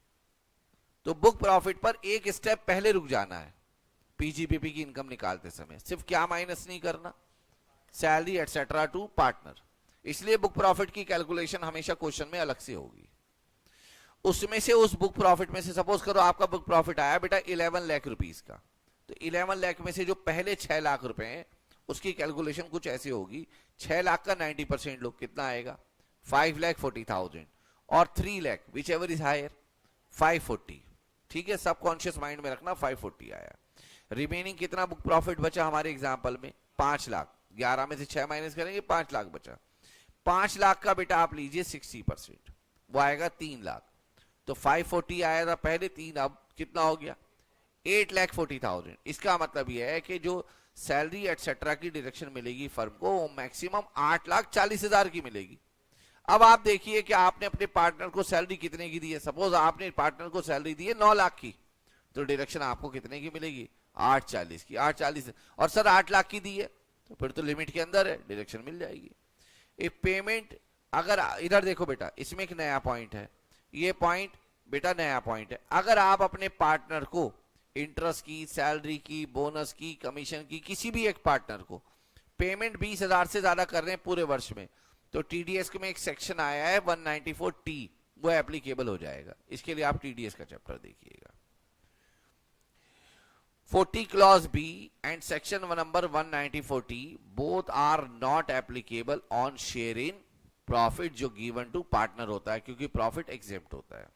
तो बुक प्रॉफिट पर एक स्टेप पहले रुक जाना है पीजीबीपी की इनकम निकालते समय। सिर्फ क्या माइनस नहीं करना? Salary etcetera to partner. इसलिए बुक प्रॉफिट की कैलकुलेशन हमेशा क्वेश्चन में अलग से होगी। उसमें से उस बुक प्रॉफिट में से सपोज करो आपका बुक प्रॉफिट आया बेटा 11 लाख रुपीस का, तो 11 लाख में से जो पहले 6 लाख रुपए हैं उसकी कैलकुलेशन कुछ ऐसी होगी। 6 लाख का 90% लोग कितना आएगा? 5,40,000 और 3 lakh which ever is higher 540। ठीक है, सब कॉन्शियस माइंड में रखना 540 आया। रिमेनिंग कितना बुक प्रॉफिट बचा हमारे एग्जाम्पल में? 5 लाख। 11 में से 6 माइनस करेंगे 5 लाख बचा। 5 लाख का बेटा आप लीजिए 60%, वो आएगा 3 लाख। तो 540 आया था पहले, 3 अब कितना हो गया? 8,40,000। इसका मतलब यह है कि जो सैलरी एटसेट्रा की डायरेक्शन मिलेगी फर्म को वो मैक्सिमम 8,40,000 की मिलेगी। अब आप देखिए कि आपने अपने पार्टनर को सैलरी कितने की दी है। सपोज आपने पार्टनर को सैलरी दी है 9 लाख की, तो डायरेक्शन आपको कितने की मिलेगी? 8,40 की। 8,40 और सर 8 लाख की दी है तो फिर तो लिमिट के अंदर है, डायरेक्शन मिल जाएगी। एक पेमेंट, अगर इधर देखो बेटा इसमें एक नया पॉइंट है, ये पॉइंट बेटा नया पॉइंट है। अगर आप अपने पार्टनर को इंटरेस्ट की, सैलरी की, बोनस की, कमीशन की, किसी भी एक पार्टनर को पेमेंट 20,000 से ज्यादा कर रहे हैं पूरे वर्ष में, तो टीडीएस में एक सेक्शन आया है 194T, वो एप्लीकेबल हो जाएगा। इसके लिए आप टीडीएस का चैप्टर देखिएगा। 40 clause B and section number 194T both are not applicable on share in profit जो given to partner होता है, क्योंकि प्रॉफिट एग्जेम्प्ट होता है।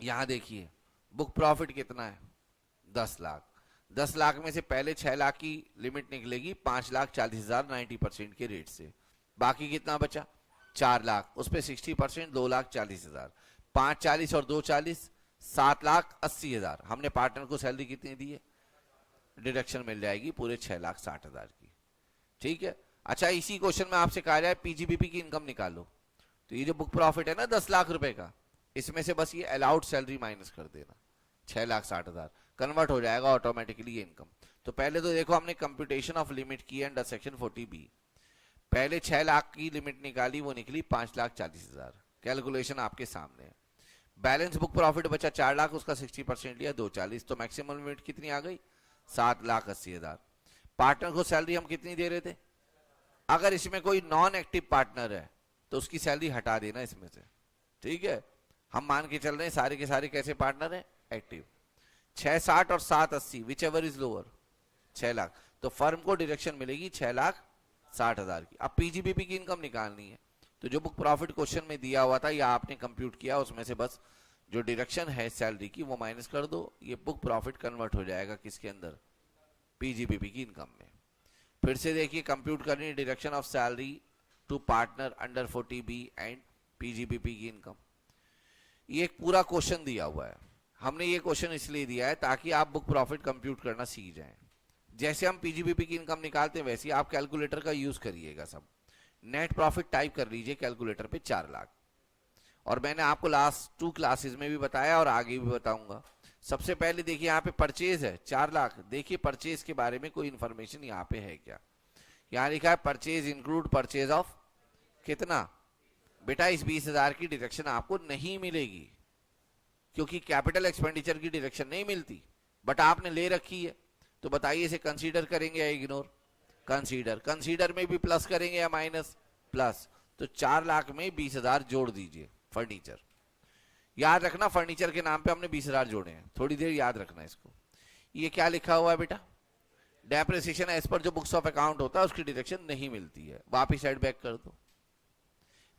यहां देखिए बुक प्रॉफिट कितना है? 10 लाख। 10 लाख में से पहले 6 लाख की लिमिट निकलेगी 5,40,000 90% के रेट से। बाकी कितना बचा? 4 लाख, उस पर 60% 2,40,000। 5,40 और 2,40 7,80,000। हमने पार्टनर को सैलरी कितनी दी है? डिडक्शन मिल जाएगी पूरे 6,60,000 की। ठीक है, अच्छा इसी क्वेश्चन में आपसे कहा जाए पीजीबीपी की इनकम निकालो, तो ये जो बुक प्रॉफिट है ना 10 लाख रुपए का, इसमें से बस ये अलाउड सैलरी माइनस कर देना 6,60,000, कन्वर्ट हो जाएगा ऑटोमेटिकली ये इनकम। तो पहले तो देखो हमने कंप्यूटेशन ऑफ लिमिट की अंडर सेक्शन 40B। पहले 6 लाख की लिमिट निकाली, वो निकली 5,40,000। कैलकुलेशन आपके सामने है। बैलेंस बुक प्रॉफिट बचा 4 लाख, उसका 60% लिया 2,40, तो मैक्सिमम लिमिट कितनी आ गई? 7,80,000। पार्टनर को सैलरी हम कितनी दे रहे थे? अगर इसमें कोई नॉन एक्टिव पार्टनर है तो उसकी सैलरी हटा देना इसमें से। ठीक है, हम मान के चल रहे हैं सारे के सारे कैसे पार्टनर हैं? एक्टिव। 6,60 और 7,80 विच एवर इज लोअर 6 लाख, तो फर्म को डायरेक्शन मिलेगी 6,60,000 की। अब पीजीबीपी की इनकम निकालनी है, तो जो बुक प्रॉफिट क्वेश्चन में दिया हुआ था या आपने कंप्यूट किया उसमें से बस जो डायरेक्शन है सैलरी की वो माइनस कर दो, ये बुक प्रॉफिट कन्वर्ट हो जाएगा किसके अंदर? पीजीबीपी की इनकम में। फिर से देखिए कंप्यूट करनी direction of salary to partner under 40B and PGBP की इनकम। ये एक पूरा क्वेश्चन दिया हुआ है। हमने ये क्वेश्चन इसलिए दिया है ताकि आप बुक प्रॉफिट कंप्यूट करना सीख जाएं। जैसे हम पीजीबीपी की इनकम निकालते हैं वैसे ही आप कैलकुलेटर का यूज करिएगा। सब नेट प्रॉफिट टाइप कर लीजिए कैलकुलेटर पे 4 लाख। और मैंने आपको लास्ट 2 क्लासेस में भी बताया और आगे भी बताऊंगा। सबसे पहले देखिए यहाँ पे परचेज है 4 लाख। देखिए परचेज के बारे में कोई इंफॉर्मेशन यहाँ पे है क्या? यहाँ लिखा है परचेज इंक्लूड परचेज ऑफ कितना? बेटा इस 20,000 की डिडक्शन आपको नहीं मिलेगी। क्योंकि कैपिटल एक्सपेंडिचर की डायरेक्शन नहीं मिलती, बट आपने ले रखी है, तो बताइए इसे कंसीडर करेंगे या इग्नोर? कंसीडर। कंसीडर में भी प्लस करेंगे या माइनस? प्लस। तो 4 लाख में 20,000 जोड़ दीजिए फर्नीचर। याद रखना फर्नीचर के नाम पे हमने 20,000 जोड़े हैं, थोड़ी देर याद रखना इसको। ये क्या लिखा हुआ है बेटा? डेप्रिसिएशन एज पर जो बुक्स ऑफ अकाउंट होता है उसकी डायरेक्शन नहीं मिलती है, वापिस साइड बैक कर दो।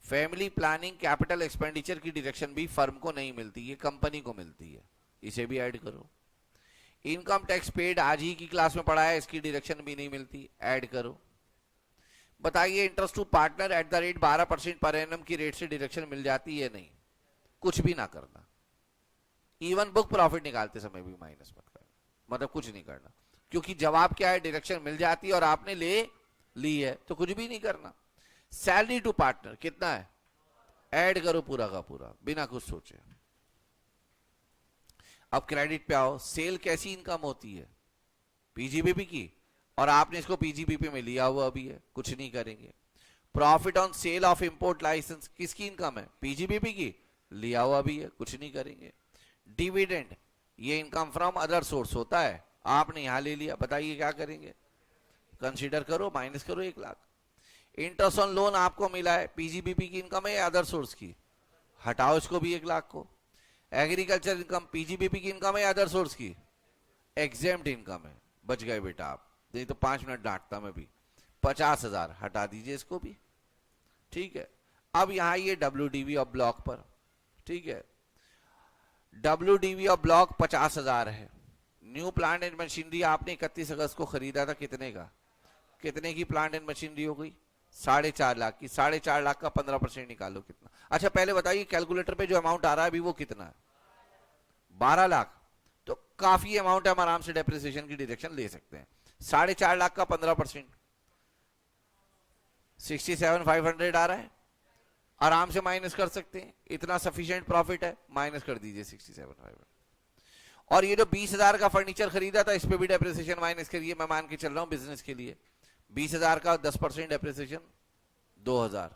फैमिली प्लानिंग कैपिटल एक्सपेंडिचर की डायरेक्शन भी फर्म को नहीं मिलती, ये कंपनी को मिलती है, इसे भी ऐड करो। इनकम टैक्स पेड आज ही की क्लास में पढ़ा है, इसकी डायरेक्शन भी नहीं मिलती, ऐड करो। बताइए interest to partner at the rate 12% per annum की रेट से डायरेक्शन मिल जाती है? नहीं, कुछ भी ना करना। इवन बुक प्रॉफिट निकालते समय भी माइनस मत करना, मतलब कुछ नहीं करना, क्योंकि जवाब क्या है? डायरेक्शन मिल जाती है और आपने ले ली है, तो कुछ भी नहीं करना। सैलरी टू पार्टनर कितना है? ऐड करो पूरा का पूरा बिना कुछ सोचे। अब क्रेडिट पे आओ। सेल कैसी इनकम होती है? पीजीबीपी की, और आपने इसको पीजीबीपी में लिया हुआ भी है, कुछ नहीं करेंगे। Profit on sale of import license किसकी इनकम है? पीजीबीपी की, लिया हुआ भी है, कुछ नहीं करेंगे। डिविडेंड, ये इनकम फ्रॉम अदर सोर्स होता है, आपने यहां ले लिया, बताइए क्या करेंगे? कंसीडर करो, माइनस करो 1 लाख। इंटरेस्ट ऑन लोन आपको मिला है, पीजीबीपी की इनकम है या अदर सोर्स की? हटाओ इसको भी 1 लाख को। एग्रीकल्चर इनकम पीजीबीपी की इनकम है या अदर सोर्स की? एग्जेम्प्ट इनकम है, बच गए बेटा आप, नहीं तो 5 मिनट डांटता मैं भी। 50,000 हटा दीजिए इसको भी, ठीक है। अब यहां ये WDV ऑफ ब्लॉक पर, ठीक है, WDV ऑफ ब्लॉक 50,000 है। न्यू प्लांट एंड मशीनरी आपने 31 अगस्त को खरीदा था, कितने का? कितने की प्लांट एंड मशीनरी हो गई? 4.5 लाख की। 4.5 लाख का 15% निकालो कितना? अच्छा पहले बताइए कैलकुलेटर पे जो अमाउंट आ रहा है अभी वो कितना है? 12 लाख। तो काफी अमाउंट है, हम आराम से डेप्रिसिएशन की डिडक्शन ले सकते हैं। 4.5 लाख का 15% 67,500 आ रहा है, आराम से माइनस कर सकते हैं, इतना सफिशिएंट प्रॉफिट है, माइनस कर दीजिए 67,500। और ये जो 20,000 का फर्नीचर खरीदा था इस पे भी डेप्रिसिएशन माइनस करिए, मैं मान के चल रहा हूं बिजनेस के लिए 20,000 का 10% डेप्रिसिएशन 2,000,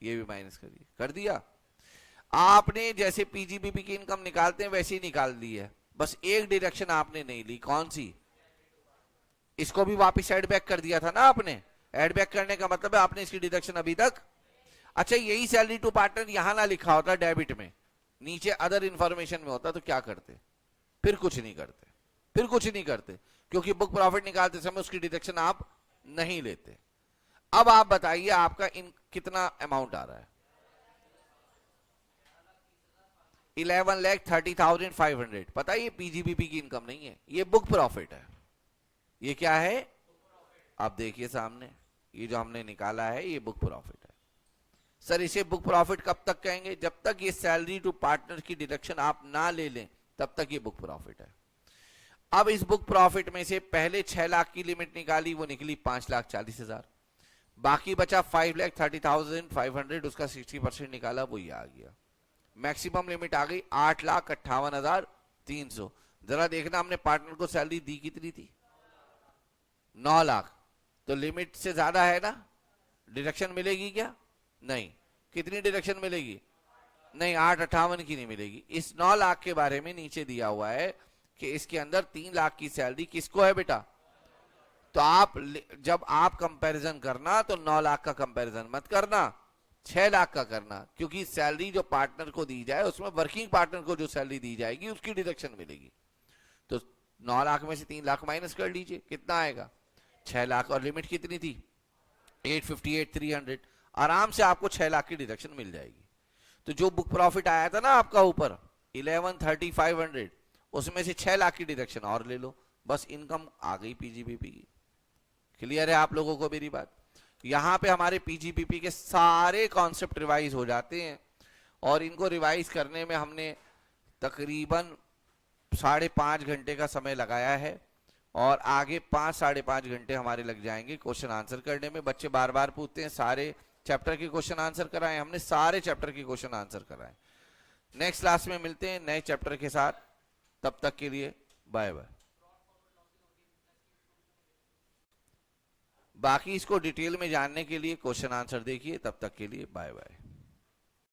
ये भी माइनस करिए, कर दिया। आपने जैसे पीजीबीपी की इनकम निकालते हैं वैसे ही निकाल दी है, बस एक डिडक्शन आपने नहीं ली, कौन सी? इसको भी वापस एड बैक कर दिया था ना आपने। एड बैक करने का मतलब है आपने इसकी डिडक्शन अभी तक, अच्छा यही सैलरी टू पार्टनर यहां ना लिखा होता डेबिट में, नीचे अदर इंफॉर्मेशन में होता तो क्या करते? फिर कुछ नहीं करते, फिर कुछ नहीं करते, क्योंकि बुक प्रॉफिट निकालते समय उसकी डिडक्शन आप नहीं लेते। अब आप बताइए आपका इन कितना अमाउंट आ रहा है? 11,30,500। पता है ये पीजीबीपी की इनकम नहीं है, ये बुक प्रॉफिट है। ये क्या है? आप देखिए सामने, ये जो हमने निकाला है ये बुक प्रॉफिट है। सर इसे बुक प्रॉफिट कब तक कहेंगे? जब तक ये सैलरी टू पार्टनर की डिडक्शन आप ना ले लें तब तक ये बुक प्रॉफिट है। अब इस बुक प्रॉफिट में से पहले 6 लाख की लिमिट निकाली, वो निकली 5,40,000, बाकी बचा 5,30,500, उसका 60% निकाला, वो ये आ गया। मैक्सिमम लिमिट आ गई 8,58,300। जरा देखना हमने पार्टनर को सैलरी दी कितनी थी? 9 लाख। तो लिमिट से ज्यादा है ना, डिडक्शन मिलेगी क्या? नहीं। कितनी डिडक्शन मिलेगी? नहीं, 8,58 की नहीं मिलेगी। इस 9 लाख के बारे में नीचे दिया हुआ है कि इसके अंदर 3 लाख की सैलरी किसको है बेटा? तो आप जब आप कंपैरिजन करना तो 9 लाख का कंपैरिजन मत करना, 6 लाख का करना, क्योंकि सैलरी जो पार्टनर को दी जाए उसमें वर्किंग पार्टनर को जो सैलरी दी जाएगी उसकी डिडक्शन मिलेगी। तो 9 लाख में से 3 लाख माइनस कर लीजिए, कितना आएगा? 6 लाख। और लिमिट कितनी थी? 858,300। आराम से आपको 6 लाख की डिडक्शन मिल जाएगी। तो जो बुक प्रॉफिट आया था ना आपका ऊपर 11,30,500, उसमें से 6 लाख की डिडक्शन और ले लो, बस इनकम आ गई पीजीबीपी की। क्लियर है आप लोगों को मेरी बात? यहां पे हमारे पीजीबीपी के सारे कॉन्सेप्ट रिवाइज हो जाते हैं, और इनको रिवाइज करने में हमने तकरीबन 5.5 घंटे का समय लगाया है, और आगे 5-5.5 घंटे हमारे लग जाएंगे क्वेश्चन आंसर करने में। बच्चे बार बार पूछते हैं सारे चैप्टर के क्वेश्चन आंसर कराएं, हमने सारे चैप्टर के क्वेश्चन आंसर कराएं। नेक्स्ट क्लास में मिलते हैं नए चैप्टर के साथ, तब तक के लिए बाय बाय। बाकी इसको डिटेल में जानने के लिए क्वेश्चन आंसर देखिए, तब तक के लिए बाय बाय।